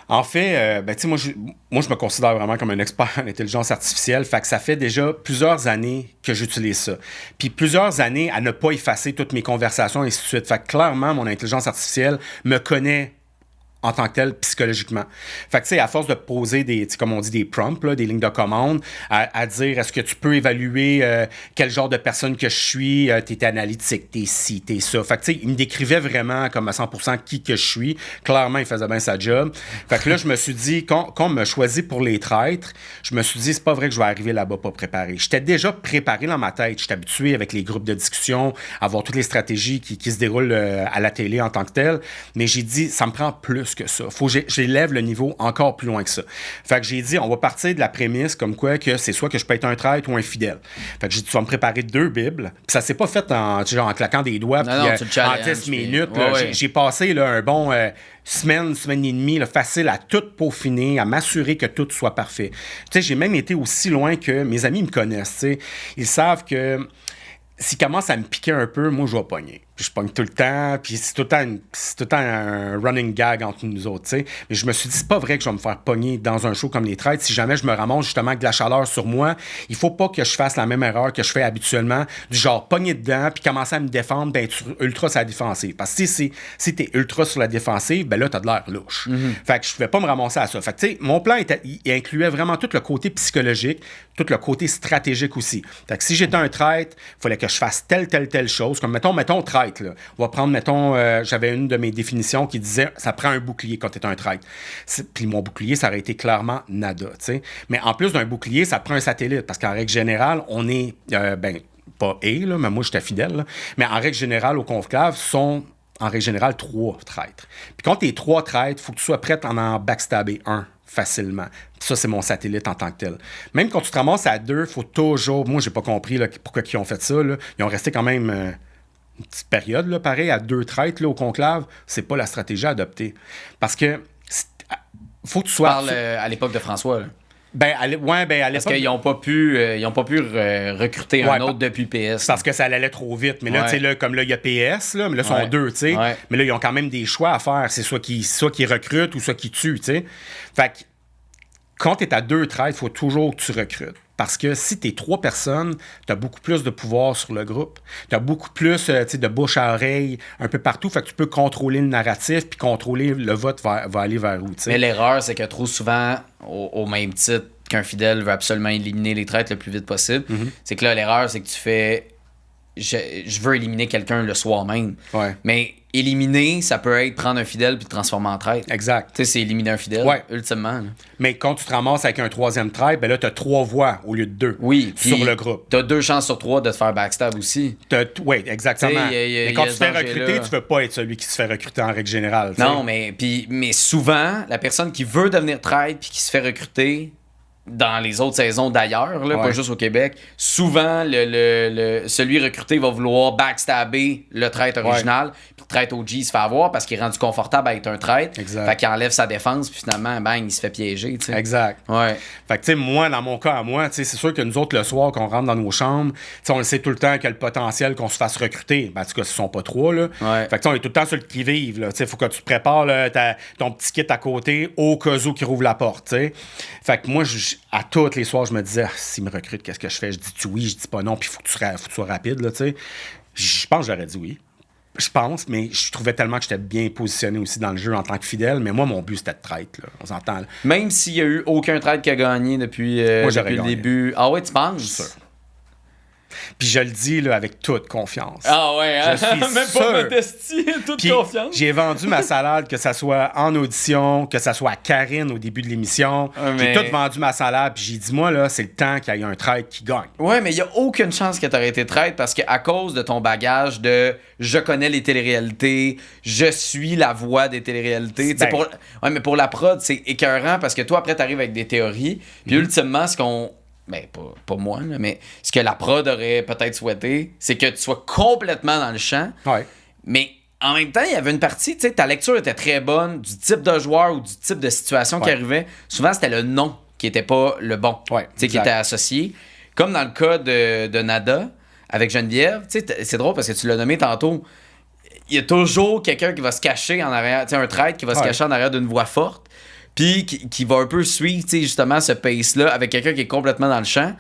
En fait, tu sais, moi, je me considère vraiment comme un expert en intelligence artificielle. Fait que ça fait déjà plusieurs années que j'utilise ça. Puis plusieurs années à ne pas effacer toutes mes conversations et ainsi de suite. Fait que clairement, mon intelligence artificielle me connaît en tant que tel, psychologiquement. Fait que, tu sais, à force de poser comme on dit, des prompts, là, des lignes de commande, à dire, est-ce que tu peux évaluer quel genre de personne que je suis, t'es analytique, t'es ci, t'es ça. Fait que, tu sais, il me décrivait vraiment comme à 100% qui que je suis. Clairement, il faisait bien sa job. Fait que là, je me suis dit, quand on me choisit pour les traîtres, je me suis dit, c'est pas vrai que je vais arriver là-bas pas préparé. J'étais déjà préparé dans ma tête. J'étais habitué avec les groupes de discussion, à voir toutes les stratégies qui se déroulent à la télé en tant que telle. Mais j'ai dit, ça me prend plus que ça. Faut que j'élève le niveau encore plus loin que ça. Fait que j'ai dit, on va partir de la prémisse comme quoi que c'est soit que je peux être un traître ou un fidèle. Fait que j'ai dit, tu vas me préparer 2 Bibles. Puis ça s'est pas fait en claquant des doigts puis en 10 minutes. J'ai passé là, un bon semaine et demie là, facile à tout peaufiner, à m'assurer que tout soit parfait. Tu sais, j'ai même été aussi loin que mes amis me connaissent. T'sais. Ils savent que s'ils commencent à me piquer un peu, moi, je vais pogner. Puis je pogne tout le temps, puis c'est tout le temps un running gag entre nous autres, tu sais. Mais je me suis dit, c'est pas vrai que je vais me faire pogner dans un show comme les traites. Si jamais je me ramasse justement avec de la chaleur sur moi, il faut pas que je fasse la même erreur que je fais habituellement, du genre pogner dedans, puis commencer à me défendre, ben ultra sur la défensive. Parce que si t'es ultra sur la défensive, ben là, t'as de l'air louche. Fait que je pouvais pas me ramasser à ça. Fait que, tu sais, mon plan, il incluait vraiment tout le côté psychologique, tout le côté stratégique aussi. Fait que si j'étais un traître, il fallait que je fasse telle chose. Comme, mettons traître. Là. On va prendre, j'avais une de mes définitions qui disait ça prend un bouclier quand t'es un traître. Puis mon bouclier, ça aurait été clairement Nada. T'sais. Mais en plus d'un bouclier, ça prend un satellite. Parce qu'en règle générale, on est, pas là, mais moi j'étais fidèle. Là. Mais en règle générale, au conclave, sont en règle générale 3 traîtres. Puis quand t'es 3 traîtres, il faut que tu sois prêt à en backstabber un facilement. Ça, c'est mon satellite en tant que tel. Même quand tu te ramasses à 2, il faut toujours... Moi, j'ai pas compris là, pourquoi ils ont fait ça. Là. Ils ont resté quand même... une petite période, là, pareil, à 2 traîtres là, au conclave, c'est pas la stratégie à adopter. Parce que faut que tu sois... Tu parles à l'époque de François, là. À l'époque... Parce qu'ils n'ont pas pu, recruter un autre depuis PS. Parce que ça allait trop vite. Mais là, tu sais, là, comme là, il y a PS, là, mais là, ils sont 2, tu sais. Ouais. Mais là, ils ont quand même des choix à faire. C'est soit qu'ils recrutent ou soit qu'ils tuent, tu sais. Fait que quand tu es à 2 traîtres, il faut toujours que tu recrutes. Parce que si t'es 3 personnes, t'as beaucoup plus de pouvoir sur le groupe. T'as beaucoup plus de bouche à oreille un peu partout. Fait que tu peux contrôler le narratif puis contrôler le vote va aller vers où. T'sais. Mais l'erreur, c'est que trop souvent, au même titre qu'un fidèle veut absolument éliminer les traîtres le plus vite possible, c'est que là, l'erreur, c'est que tu fais... Je veux éliminer quelqu'un le soir même. Ouais. Mais éliminer, ça peut être prendre un fidèle puis le transformer en traître. Exact. Tu sais, c'est éliminer un fidèle, ultimement. Là. Mais quand tu te ramasses avec un 3e traître, ben là, t'as 3 voix au lieu de 2 sur le groupe. T'as 2 chances sur 3 de te faire backstab aussi. Oui, exactement. Mais quand tu te fais recruter, tu veux pas être celui qui se fait recruter en règle générale. Non, mais souvent, la personne qui veut devenir traître puis qui se fait recruter... dans les autres saisons d'ailleurs, là, pas juste au Québec, souvent, celui recruté va vouloir backstabber le traître original, puis le traître OG se fait avoir parce qu'il est rendu confortable à être un traître. Exact. Fait qu'il enlève sa défense, puis finalement, bang, il se fait piéger. T'sais. Exact. Ouais. Fait que, tu sais, moi, dans mon cas à moi, c'est sûr que nous autres, le soir, qu'on rentre dans nos chambres, on le sait tout le temps qu'il y a le potentiel qu'on se fasse recruter. Ben, en tout cas, ce sont pas 3, là. Ouais. Fait que, on est tout le temps sur le qui-vive, là. Tu faut que tu te prépares là, ton petit kit à côté au cas où qui rouvre la porte, t'sais. Fait que moi, à tous les soirs, je me disais, s'il me recrute, qu'est-ce que je fais? Je dis oui, je dis pas non, puis faut que tu sois rapide, là, tu sais. Je pense que j'aurais dit oui. Je pense, mais je trouvais tellement que j'étais bien positionné aussi dans le jeu en tant que fidèle. Mais moi, mon but, c'était de traître, là. On s'entend, là. Même s'il y a eu aucun traître qui a gagné depuis le début. Ah ouais, tu penses? Je suis sûr. Puis je le dis là, avec toute confiance. Ah ouais, hein? Je suis même sûr. pas modestie, toute Puis confiance. J'ai vendu ma salade, que ça soit en audition, que ça soit à Karine au début de l'émission. J'ai tout vendu ma salade, puis j'ai dit, moi, là, c'est le temps qu'il y ait un traître qui gagne. Ouais, mais il n'y a aucune chance que tu aurais été traître parce qu'à cause de ton bagage de je connais les téléréalités, je suis la voix des téléréalités. Ouais, mais pour la prod, c'est écœurant parce que toi, après, tu arrives avec des théories, puis ultimement, ce qu'on. Ben, pas moi, là, mais ce que la prod aurait peut-être souhaité, c'est que tu sois complètement dans le champ. Ouais. Mais en même temps, il y avait une partie, tu sais, ta lecture était très bonne du type de joueur ou du type de situation qui arrivait. Souvent, c'était le nom qui était pas le bon, tu sais, qui était associé. Comme dans le cas de Nada avec Geneviève, tu sais, c'est drôle parce que tu l'as nommé tantôt. Il y a toujours quelqu'un qui va se cacher en arrière, tu sais, un traître qui va se cacher en arrière d'une voix forte. Puis qui va un peu suivre justement ce pace-là avec quelqu'un qui est complètement dans le champ.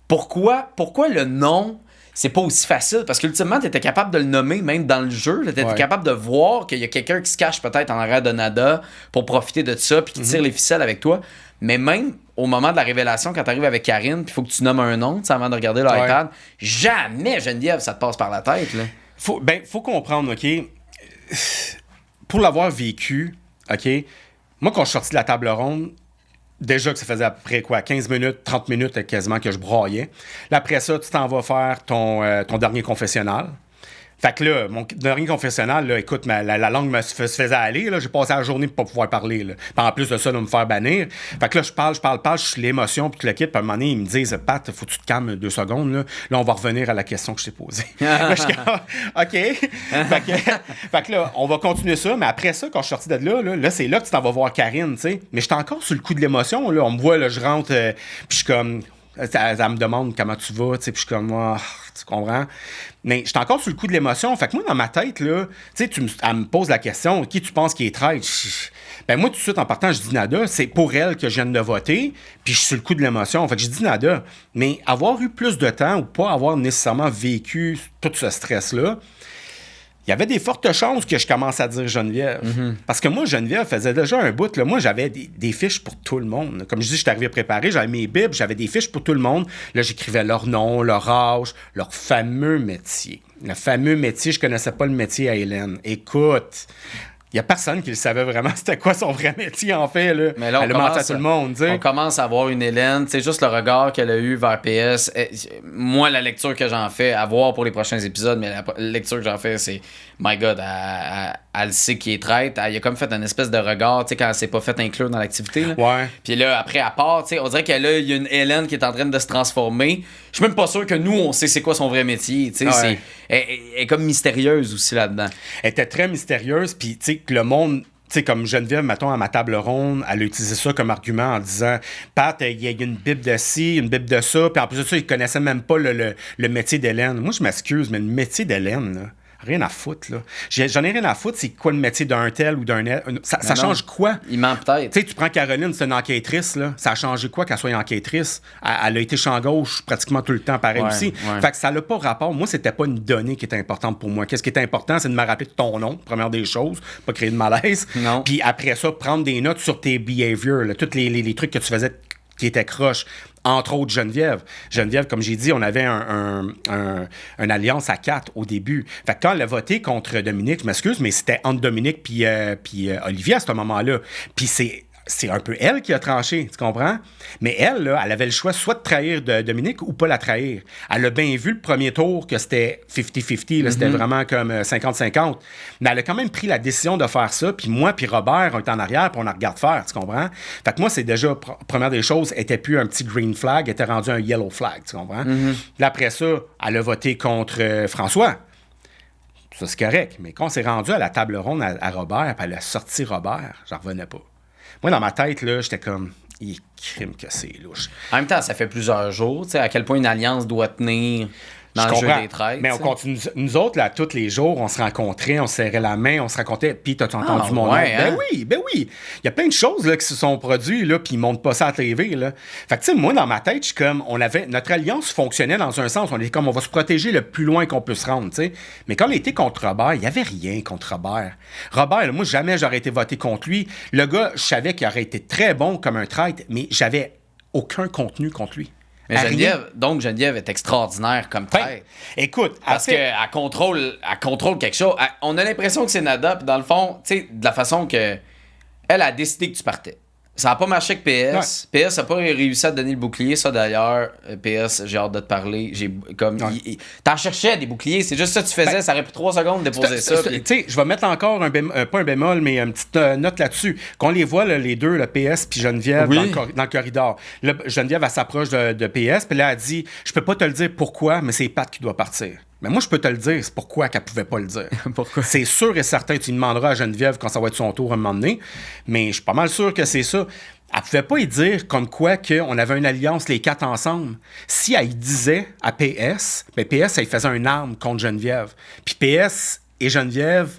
Pourquoi le nom, c'est pas aussi facile? Parce qu'ultimement, tu étais capable de le nommer même dans le jeu. Tu étais capable de voir qu'il y a quelqu'un qui se cache peut-être en arrière de Nada pour profiter de ça puis qui tire les ficelles avec toi. Mais même au moment de la révélation, quand tu arrives avec Karine, puis il faut que tu nommes un nom avant de regarder l'iPad, jamais Geneviève, ça te passe par la tête. Là. Faut comprendre, OK? Pour l'avoir vécu, OK? Moi, quand je suis sorti de la table ronde, déjà que ça faisait après 15 minutes, 30 minutes quasiment que je broyais. Là, après ça, tu t'en vas faire ton dernier confessionnal. Fait que là, mon dernier confessionnal, là, écoute, la langue se faisait aller. Là, j'ai passé la journée pour pas pouvoir parler. Là. Puis en plus de ça, de me faire bannir. Fait que là, je parle, je suis l'émotion, puis tout le kit. Puis à un moment donné, ils me disent, Pat, faut que tu te calmes 2 secondes. Là, on va revenir à la question que je t'ai posée. Là, je suis comme, OK. fait que là, on va continuer ça. Mais après ça, quand je suis sorti de là, c'est là que tu t'en vas voir Karine, tu sais. Mais j'étais encore sur le coup de l'émotion. Là. On me voit, là, je rentre, puis je suis comme... Elle me demande comment tu vas, tu sais, puis je suis comme, tu comprends? Mais j'étais encore sur le coup de l'émotion. Fait que moi, dans ma tête, là, tu sais, elle me pose la question, qui tu penses qui est traître? Ben moi, tout de suite, en partant, je dis Nada, c'est pour elle que je viens de voter, puis je suis sur le coup de l'émotion. Fait que je dis Nada. Mais avoir eu plus de temps ou pas avoir nécessairement vécu tout ce stress-là, il y avait des fortes chances que je commence à dire Geneviève. Mm-hmm. Parce que moi, Geneviève faisait déjà un bout. Là, moi, j'avais des fiches pour tout le monde. Comme je dis, je suis arrivé préparé, j'avais mes bibles, j'avais des fiches pour tout le monde. Là, j'écrivais leur nom, leur âge, leur fameux métier. Le fameux métier, je connaissais pas le métier à Hélène. Écoute... Il n'y a personne qui le savait vraiment c'était quoi son vrai métier, en fait. Là. Mais là, elle a menti à tout le monde. T'sais. On commence à voir une Hélène. C'est juste le regard qu'elle a eu vers PS. Moi, la lecture que j'en fais, à voir pour les prochains épisodes, mais la lecture que j'en fais, c'est My God, elle sait qui est traître. Elle a comme fait une espèce de regard quand elle s'est pas fait inclure dans l'activité. Là. Ouais. Puis là, après, à part, on dirait qu'il y a une Hélène qui est en train de se transformer. Je suis même pas sûr que nous, on sait c'est quoi son vrai métier. Ouais. Elle est comme mystérieuse aussi là-dedans. Elle était très mystérieuse. Puis, tu sais, que le monde... Tu sais, comme Geneviève, mettons, à ma table ronde, elle a utilisé ça comme argument en disant « Pat, il y a une bible de ci, une bible de ça. » Puis en plus de ça, ils connaissaient même pas le métier d'Hélène. Moi, je m'excuse, mais le métier d'Hélène, là, Rien à foutre, là. J'en ai rien à foutre, c'est quoi le métier d'un tel ou d'un... Ça change quoi? Il ment peut-être. Tu sais, tu prends Caroline, c'est une enquêtrice, là. Ça a changé quoi qu'elle soit une enquêtrice? Elle a été champ gauche pratiquement tout le temps, pareil aussi. Ouais. Fait que ça n'a pas rapport. Moi, c'était pas une donnée qui était importante pour moi. Qu'est-ce qui était important, c'est de me rappeler de ton nom, première des choses, pas créer de malaise. Non. Puis après ça, prendre des notes sur tes behaviors, là, tous les trucs que tu faisais qui étaient croches. Entre autres, Geneviève. Geneviève, comme j'ai dit, on avait une alliance à 4 au début. Fait que quand elle a voté contre Dominique, je m'excuse, mais c'était entre Dominique puis Olivier à ce moment-là. Puis c'est un peu elle qui a tranché, tu comprends? Mais elle, là, elle avait le choix soit de trahir Dominique ou pas la trahir. Elle a bien vu le premier tour que c'était 50-50, là, c'était vraiment comme 50-50. Mais elle a quand même pris la décision de faire ça, puis moi puis Robert, on est en arrière, puis on la regarde faire, tu comprends? Fait que moi, c'est déjà, première des choses, elle était plus un petit green flag, elle était rendu un yellow flag, tu comprends? Là, après ça, elle a voté contre François. Ça, c'est correct. Mais quand on s'est rendu à la table ronde à Robert, puis elle a sorti Robert, j'en revenais pas. Moi, dans ma tête, là, j'étais comme, il crime que c'est louche. En même temps, ça fait plusieurs jours, tu sais, à quel point une alliance doit tenir dans le jeu des traites. Mais on continue. Nous autres, là, tous les jours, on se rencontrait, on se serrait la main, on se racontait. Puis, t'as entendu mon nom? Hein? Ben oui. Il y a plein de choses là, qui se sont produites, là, puis ils montent pas ça à la TV. Là. Fait que, tu sais, moi, dans ma tête, je suis comme, notre alliance fonctionnait dans un sens. On était comme, on va se protéger le plus loin qu'on peut se rendre, tu sais. Mais quand on était contre Robert, il n'y avait rien contre Robert. Robert, là, moi, jamais j'aurais été voté contre lui. Le gars, je savais qu'il aurait été très bon comme un traître, mais j'avais aucun contenu contre lui. Mais Geneviève est extraordinaire comme traître. Ben, écoute, parce qu'elle contrôle quelque chose. On a l'impression que c'est Nada, puis dans le fond, tu sais, de la façon que elle a décidé que tu partais. Ça n'a pas marché avec PS. Ouais. PS n'a pas réussi à te donner le bouclier. Ça, d'ailleurs, PS, j'ai hâte de te parler. T'en cherchais des boucliers. C'est juste ça que tu faisais. Ça aurait pris 3 secondes de déposer ça. Tu sais, je vais mettre encore pas un bémol, mais une petite note là-dessus. Qu'on les voit, là, les deux, le PS puis Geneviève, dans le corridor. Là, Geneviève, elle s'approche de PS, puis là, elle dit, je peux pas te le dire pourquoi, mais c'est Pat qui doit partir. Mais moi, je peux te le dire, c'est pourquoi qu'elle pouvait pas le dire. Pourquoi? C'est sûr et certain, tu demanderas à Geneviève quand ça va être son tour à un moment donné, mais je suis pas mal sûr que c'est ça. Elle pouvait pas y dire comme quoi qu'on avait une alliance les 4 ensemble. Si elle y disait à PS, ben PS, elle faisait une arme contre Geneviève. Puis PS et Geneviève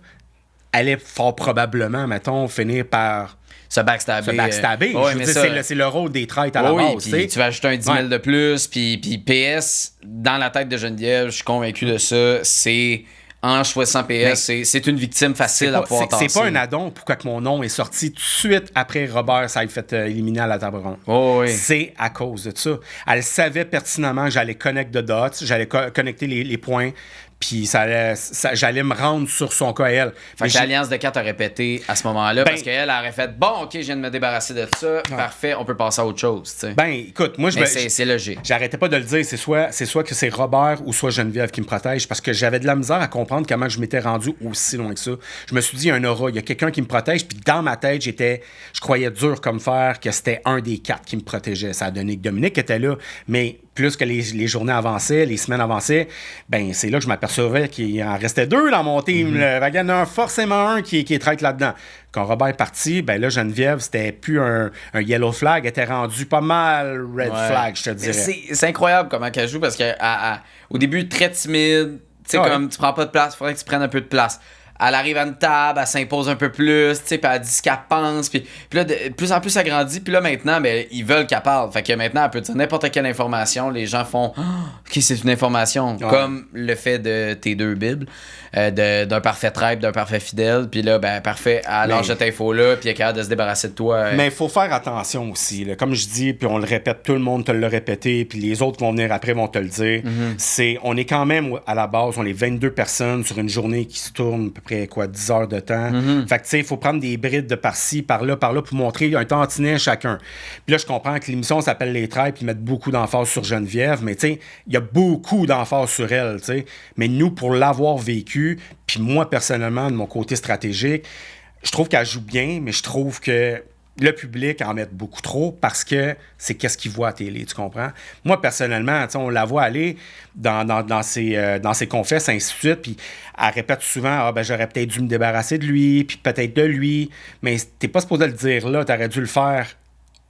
allaient fort probablement, mettons, finir par... Se backstabber. Je veux dire, c'est le rôle des traîtres à la base. Tu vas ajouter un 10 000 de plus. Puis PS, dans la tête de Geneviève, je suis convaincu de ça, c'est... En choisissant PS, c'est une victime facile à pouvoir tasser. C'est pas un addon pourquoi que mon nom est sorti tout de suite après Robert ça a fait éliminer à la table ronde. Oh, oui. C'est à cause de ça. Elle savait pertinemment que j'allais connecter the dots, j'allais connecter les points, puis j'allais me rendre sur son cas à elle. Fait que l'alliance de 4 a répété à ce moment-là, parce qu'elle aurait fait « Bon, OK, je viens de me débarrasser de ça, parfait, on peut passer à autre chose. » Ben, écoute, moi, c'est logique. J'arrêtais pas de le dire, c'est soit que c'est Robert ou soit Geneviève qui me protège, parce que j'avais de la misère à comprendre comment je m'étais rendu aussi loin que ça. Je me suis dit, il y a un aura, il y a quelqu'un qui me protège, puis dans ma tête, je croyais dur comme fer que c'était un des 4 qui me protégeait. Ça a donné que Dominique était là, mais plus que les journées avançaient, les semaines avançaient, ben c'est là que je m'apercevais qu'il en restait 2 dans mon team. Il y en a forcément un qui est traître là-dedans. Quand Robert est parti, ben là, Geneviève, c'était plus un yellow flag, elle était rendue pas mal red flag, je te dirais. C'est incroyable comment elle joue, parce qu'au début, très timide, tu sais, comme tu prends pas de place, il faudrait que tu prennes un peu de place. Elle arrive à une table, elle s'impose un peu plus, tu sais, puis elle dit ce qu'elle pense, puis là, de plus en plus, elle grandit, puis là, maintenant, ben, ils veulent qu'elle parle. Fait que maintenant, elle peut dire n'importe quelle information, les gens font « OK, c'est une information. » Comme le fait de tes 2 Bibles, d'un parfait traître, d'un parfait fidèle, puis là, ben, parfait, elle lâche cette info-là, puis elle est capable de se débarrasser de toi. Mais il faut faire attention aussi, là. Comme je dis, puis on le répète, tout le monde te l'a répété, puis les autres qui vont venir après vont te le dire. On est quand même, à la base, on est 22 personnes sur une journée qui se tourne à peu près 10 heures de temps. Fait que tu sais, il faut prendre des brides de par-ci, par-là, pour montrer un tantinet à chacun. Puis là, je comprends que l'émission s'appelle Les Traîtres, puis ils mettent beaucoup d'emphase sur Geneviève, mais tu sais, il y a beaucoup d'emphase sur elle, tu sais. Mais nous, pour l'avoir vécu, puis moi, personnellement, de mon côté stratégique, je trouve qu'elle joue bien, mais je trouve que le public en met beaucoup trop parce que c'est qu'est-ce qu'il voit à la télé, tu comprends? Moi, personnellement, on la voit aller dans ses confesses, ainsi de suite, puis elle répète souvent « j'aurais peut-être dû me débarrasser de lui, puis peut-être de lui », mais t'es pas supposé le dire là, t'aurais dû le faire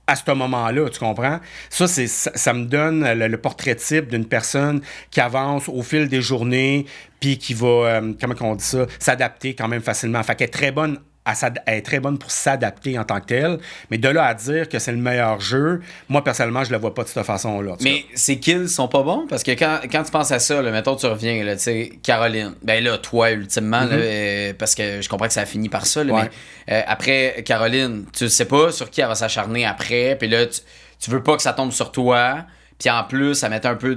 à ce moment-là, tu comprends? Ça me donne le portrait type d'une personne qui avance au fil des journées, puis qui va, comment on dit ça, s'adapter quand même facilement. Fait qu'elle est très bonne. Elle est très bonne pour s'adapter en tant que telle, mais de là à dire que c'est le meilleur jeu, moi, personnellement, je le vois pas de cette façon-là. Mais ces kills sont pas bons? Parce que quand tu penses à ça, là, mettons, tu reviens, là, tu sais, Caroline, ben là, toi, ultimement, là, parce que je comprends que ça a fini par ça, là, mais après Caroline, tu sais pas sur qui elle va s'acharner après, puis là, tu veux pas que ça tombe sur toi, puis en plus, ça met un peu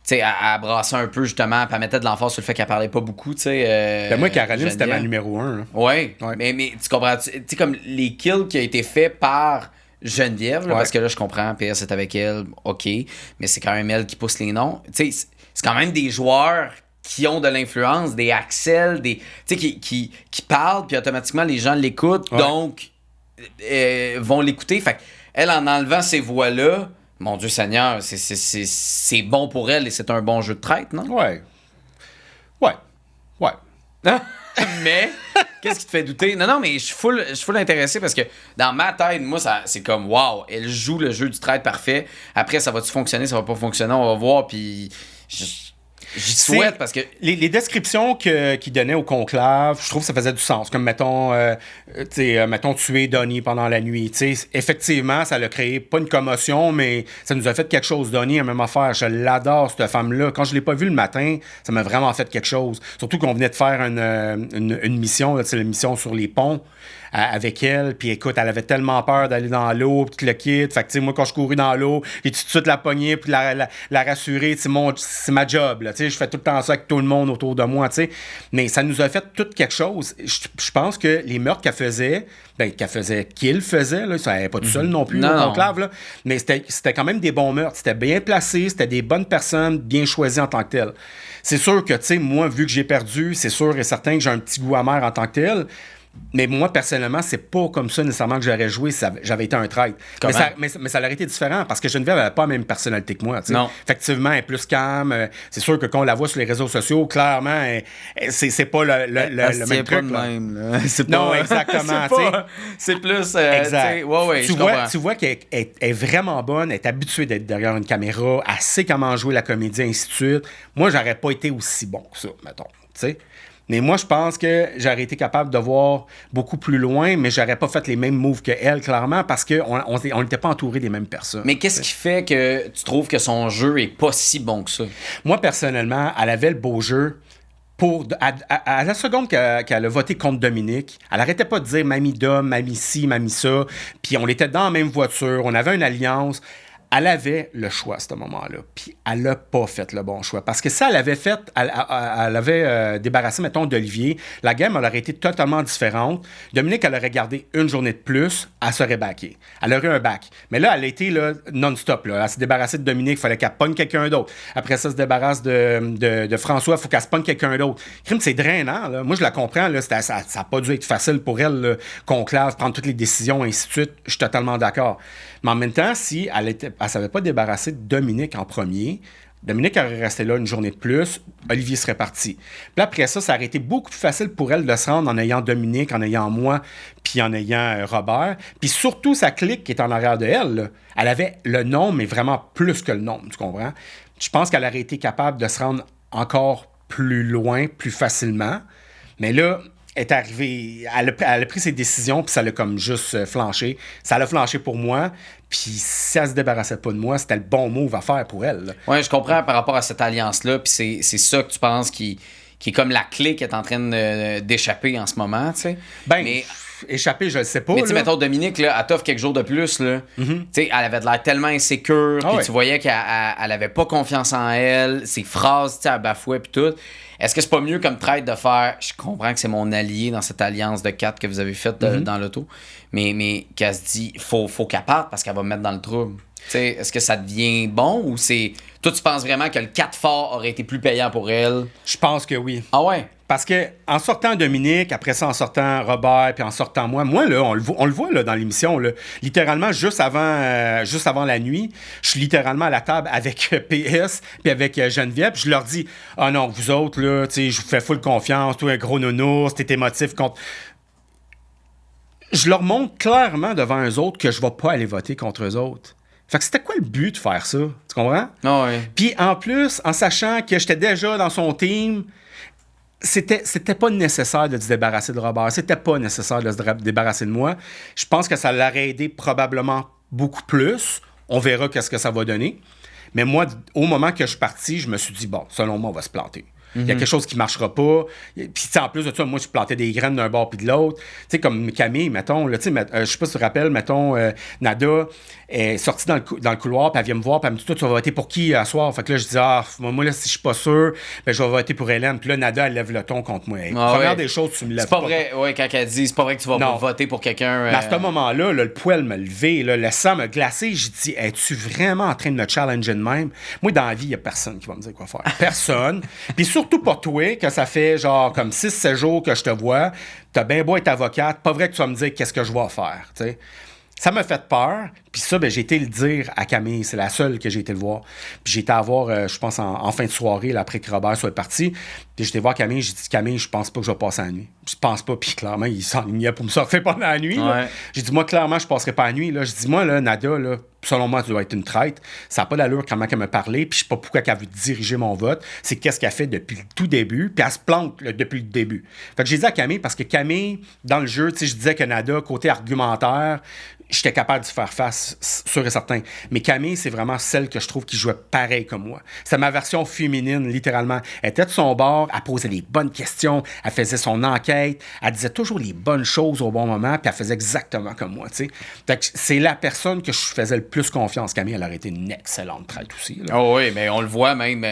tu sais, elle brassait un peu, justement, puis elle mettait de l'emphase sur le fait qu'elle parlait pas beaucoup, tu sais. Ben moi, Caroline, c'était ma numéro 1. Ouais. Mais tu comprends, tu sais, comme les kills qui ont été faits par Geneviève, là, parce que là, je comprends, PS est avec elle, OK, mais c'est quand même elle qui pousse les noms. Tu sais, c'est quand même des joueurs qui ont de l'influence, des Axel, tu sais, qui parlent, puis automatiquement, les gens l'écoutent, donc vont l'écouter. Fait qu'elle, en enlevant ces voix-là, mon Dieu Seigneur, c'est bon pour elle et c'est un bon jeu de traite, non? Ouais. Mais, qu'est-ce qui te fait douter? Non, mais je suis full intéressé parce que dans ma tête, moi, c'est comme, wow, elle joue le jeu du traite parfait. Après, ça va-tu fonctionner, ça va pas fonctionner, on va voir, puis j'y souhaite parce que... Les descriptions qu'il donnait au conclave, je trouve que ça faisait du sens. Comme, mettons, tuer Donnie pendant la nuit. T'sais, effectivement, ça l'a créé, pas une commotion, mais ça nous a fait quelque chose. Donnie, la même affaire. Je l'adore, cette femme-là. Quand je l'ai pas vue le matin, ça m'a vraiment fait quelque chose. Surtout qu'on venait de faire une mission, la mission sur les ponts avec elle, puis écoute, elle avait tellement peur d'aller dans l'eau, puis tout le kit. Fait que, tu sais, moi, quand je courais dans l'eau, j'ai tout de suite la pognée, puis la rassurer, c'est ma job, là, tu sais, je fais tout le temps ça avec tout le monde autour de moi, tu sais. Mais ça nous a fait tout quelque chose. Je pense que les meurtres qu'il faisait, là, ça n'allait pas tout seul non plus, le conclave, là, mais c'était quand même des bons meurtres. C'était bien placé, c'était des bonnes personnes, bien choisies en tant que telles. C'est sûr que, tu sais, moi, vu que j'ai perdu, c'est sûr et certain que j'ai un petit goût amer en tant que tel. Mais moi, personnellement, c'est pas comme ça nécessairement que j'aurais joué si j'avais été un traître. Mais ça aurait été différent parce que Geneviève n'avait pas la même personnalité que moi. T'sais. Non. Effectivement, elle est plus calme. C'est sûr que quand on la voit sur les réseaux sociaux, clairement, c'est pas le même truc. Non, exactement. C'est plus... exact. Tu vois qu'elle est vraiment bonne, elle est habituée d'être derrière une caméra, elle sait comment jouer la comédie, ainsi de suite. Moi, j'aurais pas été aussi bon que ça, mettons. T'sais. Mais moi, je pense que j'aurais été capable de voir beaucoup plus loin, mais j'aurais pas fait les mêmes moves qu'elle, clairement, parce qu'on n'était pas entouré des mêmes personnes. Mais qu'est-ce qui fait que tu trouves que son jeu est pas si bon que ça? Moi, personnellement, elle avait le beau jeu. À la seconde qu'elle a voté contre Dominique, elle arrêtait pas de dire « Mamie Dom, Mamie ci, Mamie ça », puis on était dans la même voiture, on avait une alliance. Elle avait le choix à ce moment-là, puis elle n'a pas fait le bon choix. Parce que si elle avait fait, elle avait débarrassé, mettons, d'Olivier, la game, elle aurait été totalement différente. Dominique, elle aurait gardé une journée de plus, elle serait backée. Elle aurait un back. Mais là, elle a été là, non-stop. Là. Elle s'est débarrassée de Dominique, il fallait qu'elle pogne quelqu'un d'autre. Après ça, elle se débarrasse de François, il faut qu'elle se pogne quelqu'un d'autre. Crime, c'est drainant. Là. Moi, je la comprends. Là, ça n'a pas dû être facile pour elle, là, conclave, prendre toutes les décisions, ainsi de suite. Je suis totalement d'accord. Mais en même temps, si elle ne s'avait pas débarrassé de Dominique en premier, Dominique aurait resté là une journée de plus, Olivier serait parti. Puis après ça, ça aurait été beaucoup plus facile pour elle de se rendre en ayant Dominique, en ayant moi, puis en ayant Robert. Puis surtout, sa clique qui est en arrière de elle, là, elle avait le nombre, mais vraiment plus que le nombre, tu comprends? Je pense qu'elle aurait été capable de se rendre encore plus loin, plus facilement. Mais là, est arrivée, elle a pris ses décisions, puis ça l'a comme juste flanché. Ça l'a flanché pour moi, puis si elle se débarrassait pas de moi, c'était le bon move à faire pour elle. Oui, je comprends par rapport à cette alliance-là, puis c'est ça que tu penses qui est comme la clé qui est en train d'échapper en ce moment, tu sais. Mais échapper, je le sais pas. Mais tu sais, mettons, Dominique, là, elle t'offre quelques jours de plus, là. Tu sais, elle avait de l'air tellement insécure, puis tu voyais qu'elle avait pas confiance en elle, ses phrases, tu sais, elle bafouait, puis tout. Est-ce que c'est pas mieux comme traite de faire, je comprends que c'est mon allié dans cette alliance de 4 que vous avez faite dans l'auto, mais qu'elle se dit, faut qu'elle parte parce qu'elle va me mettre dans le trouble. T'sais, est-ce que ça devient bon ou c'est... Toi, tu penses vraiment que le 4 fort aurait été plus payant pour elle? Je pense que oui. Ah ouais? Parce que en sortant Dominique, après ça en sortant Robert, puis en sortant moi là, on le voit là, dans l'émission, là, littéralement juste avant la nuit, je suis littéralement à la table avec PS puis avec Geneviève, puis je leur dis « Ah non, vous autres, là, je vous fais full confiance, toi un gros nounours, t'es émotif contre... » je leur montre clairement devant eux autres que je vais pas aller voter contre eux autres. Fait que c'était quoi le but de faire ça? Tu comprends? Oh oui. Puis en plus, en sachant que j'étais déjà dans son team, c'était pas nécessaire de se débarrasser de Robert. C'était pas nécessaire de se débarrasser de moi. Je pense que ça l'aurait aidé probablement beaucoup plus. On verra qu'est-ce que ça va donner. Mais moi, au moment que je suis parti, je me suis dit, bon, selon moi, on va se planter. Il y a quelque chose qui ne marchera pas. Puis, en plus de ça, moi, je plantais des graines d'un bord puis de l'autre. Tu sais, comme Camille, mettons, je sais pas si tu te rappelles, mettons, Nada est sortie dans le couloir, puis elle vient me voir, puis elle me dit, toi, tu vas voter pour qui à soir? Fait que là, je dis, moi, là, si je suis pas sûr, ben, je vais voter pour Hélène. Puis là, Nada, elle lève le ton contre moi. Première des choses, tu me lèves c'est pas vrai, ouais, quand elle dit, c'est pas vrai que tu vas pas voter pour quelqu'un. Mais à ce moment-là, le poil me levait, le sang me glacé. J'ai dit, es-tu vraiment en train de me challenger de même? Moi, dans la vie, il n'y a personne qui va me dire quoi faire. Personne. Puis surtout pas toi, que ça fait genre comme 6-7 jours que je te vois. T'as bien beau être avocate, pas vrai que tu vas me dire qu'est-ce que je vais faire, tu sais. Ça m'a fait peur. Puis ça, ben, j'ai été le dire à Camille. C'est la seule que j'ai été le voir. Puis j'ai été à voir, je pense, en fin de soirée, là, après que Robert soit parti. Puis j'étais voir Camille. J'ai dit, Camille, je pense pas que je vais passer la nuit. Je pense pas. Puis clairement, il s'enlignait pour me sortir pendant la nuit. Ouais. J'ai dit, moi, clairement, je passerai pas la nuit. Là. J'ai dit, moi, là, Nada, là, selon moi, tu dois être une traite. Ça n'a pas d'allure comment elle me parlait. Puis je sais pas pourquoi elle veut diriger mon vote. C'est qu'est-ce qu'elle fait depuis le tout début. Puis elle se plante là, depuis le début. Fait que j'ai dit à Camille, parce que Camille, dans le jeu, tu sais, je disais que Nada, côté argumentaire, j'étais capable de faire face, sûr et certain. Mais Camille, c'est vraiment celle que je trouve qui jouait pareil comme moi. C'est ma version féminine, littéralement. Elle était de son bord, elle posait les bonnes questions, elle faisait son enquête, elle disait toujours les bonnes choses au bon moment, puis elle faisait exactement comme moi, tu sais. Fait que c'est la personne que je faisais le plus confiance. Camille, elle aurait été une excellente traite aussi. Oh oui, mais on le voit même.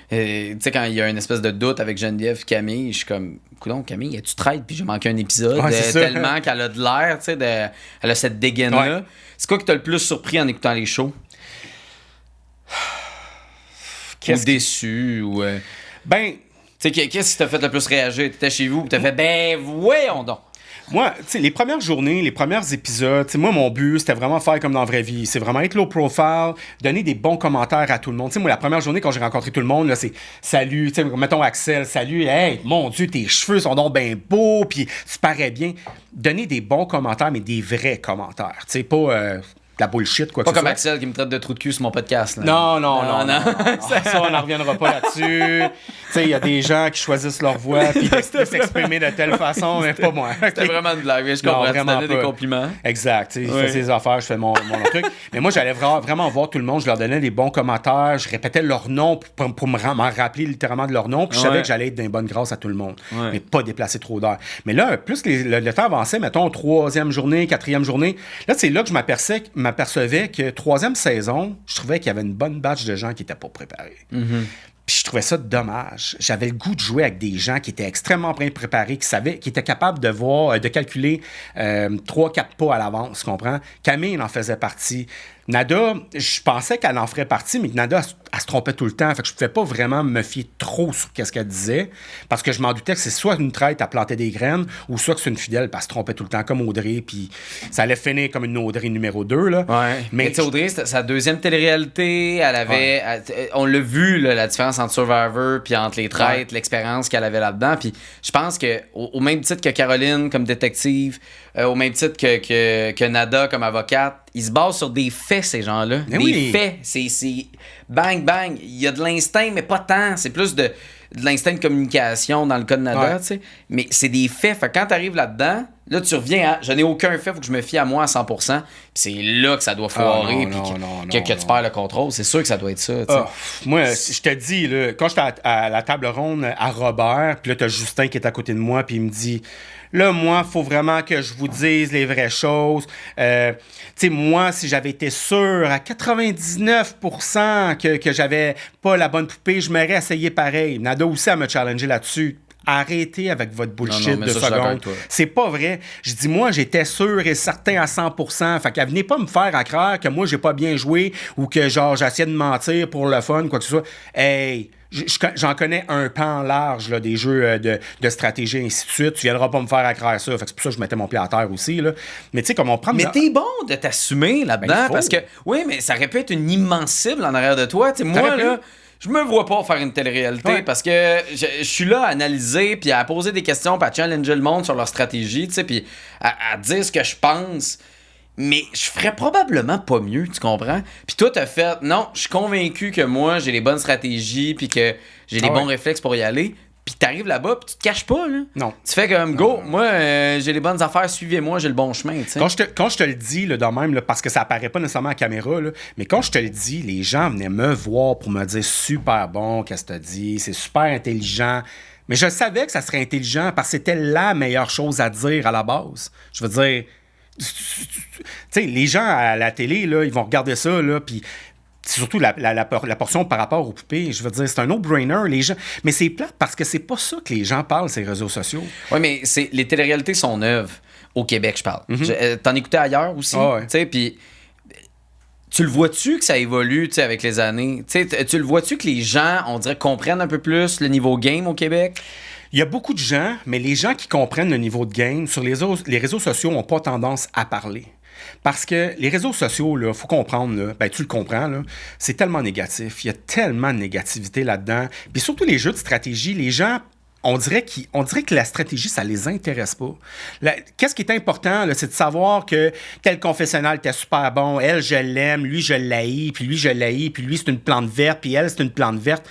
Tu sais, quand il y a une espèce de doute avec Geneviève Camille, je suis comme, coudonc, Camille, tu traites, puis j'ai manqué un épisode tellement qu'elle a de l'air, tu sais, elle a cette dégaine-là. Ouais. C'est quoi que t'as le plus surpris en écoutant les shows? Ou déçu, ou... Ben... Tu sais, qu'est-ce qui t'a fait le plus réagir? T'étais chez vous, t'as fait, ben, voyons donc! Moi, tu sais, les premières journées, les premiers épisodes, tu sais, moi, mon but, c'était vraiment faire comme dans la vraie vie. C'est vraiment être low profile, donner des bons commentaires à tout le monde. Tu sais, moi, la première journée, quand j'ai rencontré tout le monde, là, c'est salut, tu sais, mettons Axel, salut, hey, mon Dieu, tes cheveux sont donc bien beaux, puis tu parais bien. Donner des bons commentaires, mais des vrais commentaires. Tu sais, pas... la bullshit, quoi que ce soit. Pas comme Axel qui me traite de trou de cul sur mon podcast. Là. Non. Ça, on n'en reviendra pas là-dessus. Tu sais, il y a des gens qui choisissent leur voix puis de s'exprimer de telle façon, mais pas moi. C'était vraiment une blague. Je comprends, tu donnais des compliments. Exact. Je fais ses affaires, je fais mon truc. Mais moi, j'allais vraiment voir tout le monde. Je leur donnais des bons commentaires. Je répétais leur nom pour m'en rappeler littéralement de leur nom. Puis je savais que j'allais être d'une bonne grâce à tout le monde. Mais pas déplacer trop d'heures. Mais là, plus le temps avançait, mettons, 3e journée, 4e journée, là, c'est là que je m'apercevais que 3e saison, je trouvais qu'il y avait une bonne batch de gens qui n'étaient pas préparés. Mm-hmm. Puis je trouvais ça dommage. J'avais le goût de jouer avec des gens qui étaient extrêmement bien préparés, qui étaient capables de calculer 3-4 pas à l'avance, tu comprends? Camille en faisait partie. Nada, je pensais qu'elle en ferait partie, mais Nada, elle se trompait tout le temps. Fait que je ne pouvais pas vraiment me fier trop sur ce qu'elle disait, parce que je m'en doutais que c'est soit une traite à planter des graines, ou soit que c'est une fidèle, parce qu'elle se trompait tout le temps, comme Audrey, puis ça allait finir comme une Audrey numéro 2. Là. Ouais. Mais tu sais, Audrey, c'était sa deuxième télé-réalité. Elle avait... on l'a vu, là, la différence entre Survivor puis entre les traites, l'expérience qu'elle avait là-dedans. Puis je pense qu'au même titre que Caroline comme détective, au même titre que Nada comme avocate, ils se basent sur des faits, ces gens-là. Mais des faits. C'est bang, bang. Il y a de l'instinct, mais pas tant. C'est plus de l'instinct de communication dans le cas de Nada, tu sais. Mais c'est des faits. Fait que quand t'arrives là-dedans, là, tu reviens à « je n'ai aucun fait, faut que je me fie à moi à 100%. » Puis c'est là que ça doit foirer, puis que tu perds le contrôle. C'est sûr que ça doit être ça, tu sais. Moi, je te dis, là, quand j'étais à la table ronde à Robert, puis là, t'as Justin qui est à côté de moi, puis il me dit... Là, moi, il faut vraiment que je vous dise les vraies choses. Tu sais, moi, si j'avais été sûr à 99% que j'avais pas la bonne poupée, je m'aurais essayé pareil. Nada aussi à me challenger là-dessus. Arrêtez avec votre bullshit de seconde. C'est pas vrai. Je dis, moi, j'étais sûr et certain à 100%. Fait qu'elle venait pas me faire à croire que moi, j'ai pas bien joué ou que, genre, j'essayais de mentir pour le fun, quoi que ce soit. Hey! J'en connais un pan large là, des jeux de stratégie et ainsi de suite. Tu viendras pas me faire accroire ça. Fait que c'est pour ça que je mettais mon pied à terre aussi. Là. Mais tu sais, comme on prend... Mais t'es bon de t'assumer là-dedans parce que... Oui, mais ça aurait pu être une immense cible en arrière de toi. T'sais, moi, là... je me vois pas faire une télé-réalité parce que je suis là à analyser, puis à poser des questions, puis à challenger le monde sur leur stratégie, tu sais, puis à dire ce que je pense. Mais je ferais probablement pas mieux, tu comprends? Puis toi, t'as fait, non, je suis convaincu que moi, j'ai les bonnes stratégies, puis que j'ai les bons réflexes pour y aller. Puis t'arrives là-bas, puis tu te caches pas, là. Non. Tu fais comme, go, moi, j'ai les bonnes affaires, suivez-moi, j'ai le bon chemin, tu sais. Quand je te le dis, là, de même, là, parce que ça apparaît pas nécessairement à la caméra, là, mais quand je te le dis, les gens venaient me voir pour me dire, super bon, qu'est-ce que t'as dit, c'est super intelligent. Mais je savais que ça serait intelligent parce que c'était la meilleure chose à dire à la base. Je veux dire... Tu sais, les gens à la télé, là, ils vont regarder ça, là, puis surtout la portion par rapport aux poupées, je veux dire, c'est un no-brainer, les gens. Mais c'est plate parce que c'est pas ça que les gens parlent, ces réseaux sociaux. Oui, mais les téléréalités sont neuves. Au Québec, je parle. T'en écoutais ailleurs aussi, tu sais, puis... Tu le vois-tu que ça évolue, tu sais, avec les années? Tu le vois-tu que les gens, on dirait, comprennent un peu plus le niveau game au Québec? Il y a beaucoup de gens, mais les gens qui comprennent le niveau de game, sur les réseaux sociaux n'ont pas tendance à parler. Parce que les réseaux sociaux, il faut comprendre, là, ben, tu le comprends, là, c'est tellement négatif. Il y a tellement de négativité là-dedans. Puis surtout les jeux de stratégie, les gens... On dirait que la stratégie, ça les intéresse pas. Qu'est-ce qui est important, là, c'est de savoir que tel confessionnal était super bon, elle, je l'aime, lui, je l'haïs, puis lui, je l'haïs, puis lui, c'est une plante verte, puis elle, c'est une plante verte.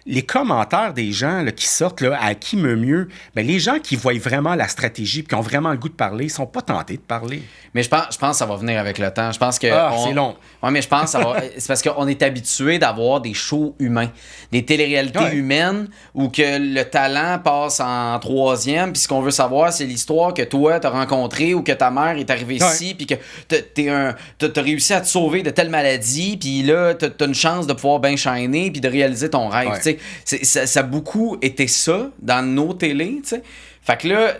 Les commentaires des gens là, qui sortent, là, à qui me mieux, ben, les gens qui voient vraiment la stratégie et qui ont vraiment le goût de parler, ils sont pas tentés de parler. Mais je pense que ça va venir avec le temps. Je pense que c'est long. Oui, mais je pense que ça va... c'est parce qu'on est habitué d'avoir des shows humains, des téléréalités humaines où que le talent passe en troisième, puis ce qu'on veut savoir, c'est l'histoire que toi, t'as rencontrée ou que ta mère est arrivée ici, puis que t'as réussi à te sauver de telle maladie, puis là, t'as une chance de pouvoir bien shiner puis de réaliser ton rêve. Ça a beaucoup été ça dans nos télés, tu sais. Fait que là,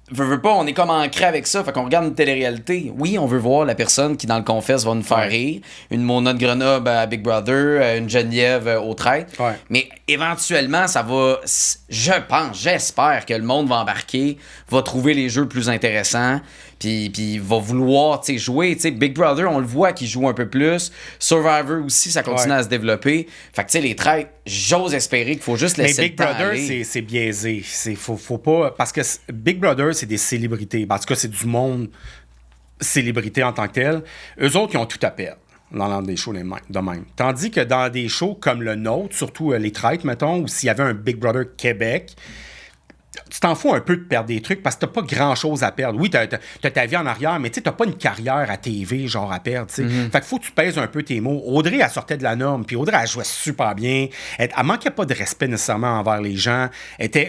veux pas, on est comme ancré avec ça. Fait qu'on regarde une télé-réalité. Oui, on veut voir la personne qui, dans le Confesse, va nous faire rire. Une Mona de Grenoble à Big Brother, une Geneviève au Traître. Mais éventuellement, ça va... j'espère que le monde va embarquer, va trouver les jeux plus intéressants, puis va vouloir jouer. T'sais, Big Brother, on le voit qu'il joue un peu plus. Survivor aussi, ça continue à se développer. Fait que les Traîtres, j'ose espérer qu'il faut juste laisser le temps aller. Mais Big Brother, c'est biaisé. Faut pas... Parce que Big Brother, c'est des célébrités. En tout cas, c'est du monde célébrité en tant que tel. Eux autres, ils ont tout à perdre dans des shows de même. Tandis que dans des shows comme le nôtre, surtout les Traîtres, mettons, ou s'il y avait un Big Brother Québec, tu t'en fous un peu de perdre des trucs parce que t'as pas grand-chose à perdre. Oui, t'as ta vie en arrière, mais tu t'as pas une carrière à TV genre à perdre. Fait que faut que tu pèses un peu tes mots. Audrey, elle sortait de la norme, puis Audrey, elle jouait super bien. Elle manquait pas de respect nécessairement envers les gens.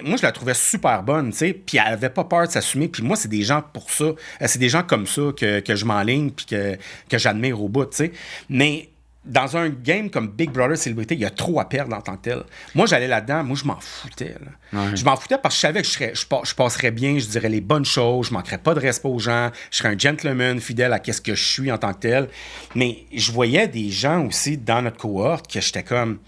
Moi, je la trouvais super bonne, tu sais, puis elle avait pas peur de s'assumer. Puis moi, c'est des gens pour ça. C'est des gens comme ça que je m'enligne puis que j'admire au bout, tu sais. Mais... Dans un game comme Big Brother Célébrité, il y a trop à perdre en tant que tel. Moi, j'allais là-dedans, moi, je m'en foutais. Je m'en foutais parce que je savais que je passerais bien, je dirais les bonnes choses, je manquerais pas de respect aux gens, je serais un gentleman fidèle à ce que je suis en tant que tel. Mais je voyais des gens aussi dans notre cohorte que j'étais comme...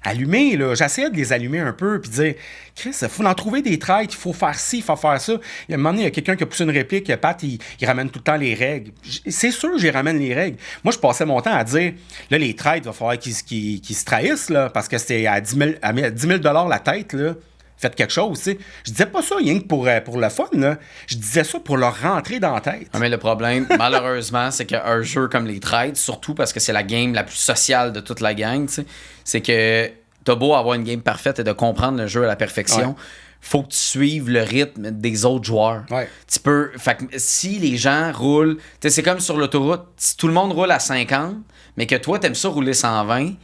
allumés, là. J'essayais de les allumer un peu puis dire Chris, il faut en trouver des traits, il faut faire ci, il faut faire ça. Il y a un moment donné, il y a quelqu'un qui a poussé une réplique, Pat, il ramène tout le temps les règles. C'est sûr que j'y ramène les règles. Moi, je passais mon temps à dire là, les traits, il va falloir qu'ils se trahissent, là, parce que c'était à 10 000 la tête, là. Faites quelque chose, tu sais. Je disais pas ça rien que pour le fun, là. Je disais ça pour leur rentrer dans la tête. Mais le problème, malheureusement, c'est qu'un jeu comme les Traîtres, surtout parce que c'est la game la plus sociale de toute la gang, tu sais, c'est que t'as beau avoir une game parfaite et de comprendre le jeu à la perfection, faut que tu suives le rythme des autres joueurs. Tu peux... Fait que si les gens roulent... Tu sais, c'est comme sur l'autoroute. Si tout le monde roule à 50, mais que toi, t'aimes ça rouler 120,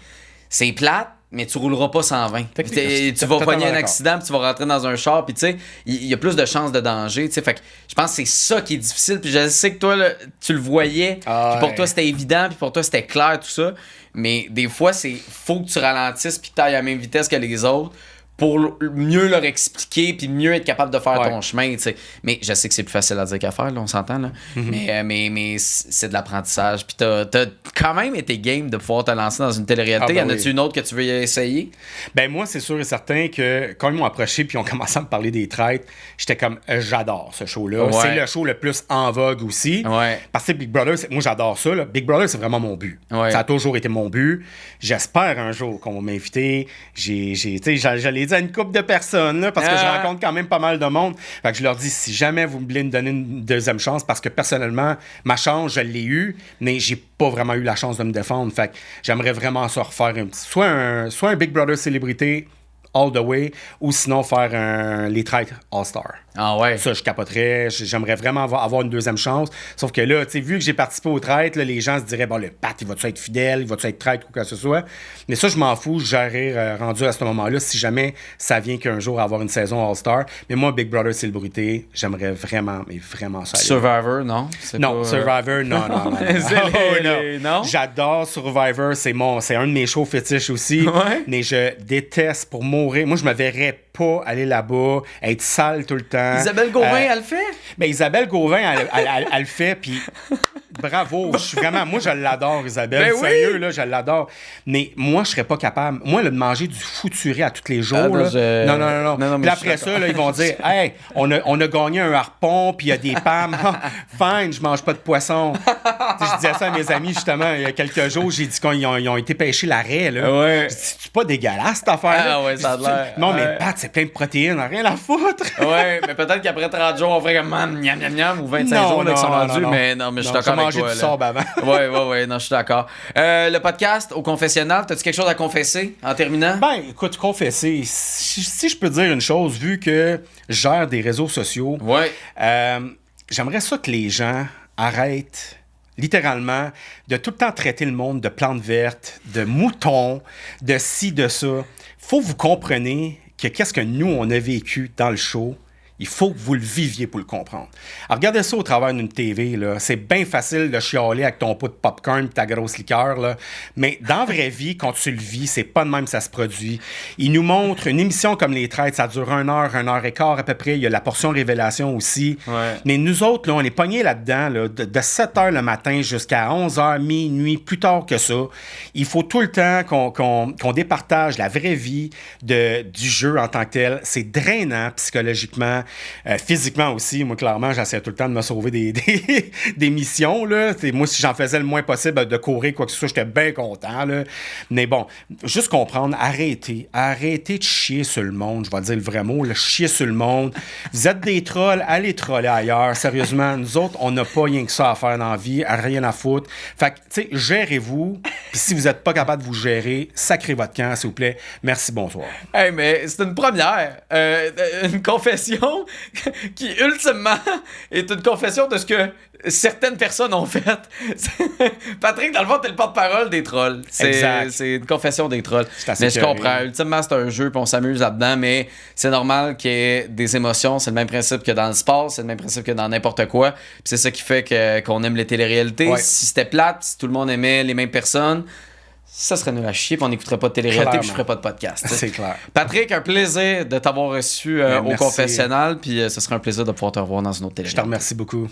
c'est plate, mais tu rouleras pas 120. Tu vas pogner un accident, puis tu vas rentrer dans un char, puis tu sais, il y a plus de chances de danger, tu sais. Fait que je pense que c'est ça qui est difficile. Puis je sais que toi, là, tu le voyais, puis pour toi, c'était évident, puis pour toi, c'était clair, tout ça. Mais des fois, faut que tu ralentisses, puis que tu ailles à la même vitesse que les autres pour mieux leur expliquer puis mieux être capable de faire ton chemin, tu sais. Mais je sais que c'est plus facile à dire qu'à faire, là, on s'entend, là. Mais c'est de l'apprentissage. Puis t'as quand même été game de pouvoir te lancer dans une télé-réalité. Y en a-tu une autre que tu veux essayer? Ben moi, c'est sûr et certain que quand ils m'ont approché puis ils ont commencé à me parler des traites, j'étais comme, j'adore ce show-là. C'est le show le plus en vogue aussi. Parce que Big Brother, moi j'adore ça, là. Big Brother, c'est vraiment mon but. Ça a toujours été mon but. J'espère un jour qu'on va m'inviter. J'allais dire à une couple de personnes, là, parce que je rencontre quand même pas mal de monde. Fait que je leur dis, si jamais vous voulez me donner une deuxième chance, parce que personnellement, ma chance, je l'ai eue, mais j'ai pas vraiment eu la chance de me défendre. Fait que j'aimerais vraiment ça refaire soit un Big Brother célébrité all the way, ou sinon faire les traites All-Star. Ah ouais? Ça, je capoterais. J'aimerais vraiment avoir une deuxième chance. Sauf que là, tu sais, vu que j'ai participé aux traites, là, les gens se diraient, bon, le Pat, il va-tu être fidèle, il va-tu être traître ou quoi que ce soit. Mais ça, je m'en fous. J'aurais rendu à ce moment-là si jamais ça vient qu'un jour avoir une saison All-Star. Mais moi, Big Brother célébrité, j'aimerais vraiment, mais vraiment ça. Survivor, non? Non, Survivor, non. Non. J'adore Survivor. C'est un de mes shows fétiches aussi. Ouais. Mais je déteste pour mourir. Moi, je me verrais pas aller là-bas, être sale tout le temps. Isabelle Gauvin, elle le fait? Ben, Isabelle Gauvin, elle le fait, puis bravo. Je suis vraiment... Moi, je l'adore, Isabelle. Ben sérieux, oui. là, je l'adore. Mais moi, je serais pas capable. Moi, de manger du fouturé à tous les jours, là, non. Puis après ça, là, ils vont dire, « Hey, on a gagné un harpon, puis il y a des pommes. Fine, je mange pas de poisson. » Je disais ça à mes amis, justement, il y a quelques jours. J'ai dit qu'ils ont été pêcher la raie, là. Ouais. C'est pas dégueulasse, cette affaire-là. Ah ouais, ça a l'air. Non, mais Pat, c'est plein de protéines, rien à foutre. Ouais, mais peut-être qu'après 30 jours, on ferait comme miam, miam, miam, ou 25 jours, là, qu'ils sont rendus. Mais non, mais je suis d'accord avec toi. Du sorbe avant. Ouais, non, je suis d'accord. Le podcast au confessionnal, t'as-tu quelque chose à confesser en terminant? Ben, écoute, confesser, si je peux dire une chose, vu que je gère des réseaux sociaux, j'aimerais ça que les gens arrêtent littéralement de tout le temps traiter le monde de plantes vertes, de moutons, de ci, de ça. Faut que vous compreniez que qu'est-ce que nous, on a vécu dans le show. Il faut que vous le viviez pour le comprendre. Alors, regardez ça au travers d'une TV, là. C'est bien facile de chialer avec ton pot de popcorn et ta grosse liqueur, là. Mais dans la vraie vie, quand tu le vis, c'est pas de même que ça se produit. Ils nous montrent une émission comme Les Traites, ça dure 1 heure et quart à peu près. Il y a la portion révélation aussi. Ouais. Mais nous autres, là, on est pognés là-dedans, là, de 7 heures le matin jusqu'à 11 heures, minuit, plus tard que ça. Il faut tout le temps qu'on départage la vraie vie du jeu en tant que tel. C'est drainant psychologiquement. Physiquement aussi, moi, clairement, j'essaie tout le temps de me sauver des missions, là. Moi, si j'en faisais le moins possible de courir, quoi que ce soit, j'étais bien content, là. Mais bon, juste comprendre, arrêtez de chier sur le monde, je vais dire le vrai mot, là, chier sur le monde. Vous êtes des trolls, allez troller ailleurs, sérieusement. Nous autres, on n'a pas rien que ça à faire dans la vie, rien à foutre. Fait que, tu sais, gérez-vous, puis si vous n'êtes pas capable de vous gérer, sacrez votre camp, s'il vous plaît. Merci, bonsoir. Hey, mais c'est une première. Une confession qui, ultimement, est une confession de ce que certaines personnes ont fait. Patrick, dans le fond, t'es le porte-parole des trolls. C'est une confession des trolls. Mais je comprends. Ultimement, c'est un jeu, puis on s'amuse là-dedans, mais c'est normal qu'il y ait des émotions. C'est le même principe que dans le sport, c'est le même principe que dans n'importe quoi. Puis c'est ça qui fait qu'on aime les téléréalités. Ouais. Si c'était plate, si tout le monde aimait les mêmes personnes, ça serait nul à chier, puis on n'écouterait pas de télé-réalité, puis je ferais pas de podcast. C'est clair. Patrick, un plaisir de t'avoir reçu au confessionnal, puis ce serait un plaisir de pouvoir te revoir dans une autre télé-réalité. Je te remercie beaucoup.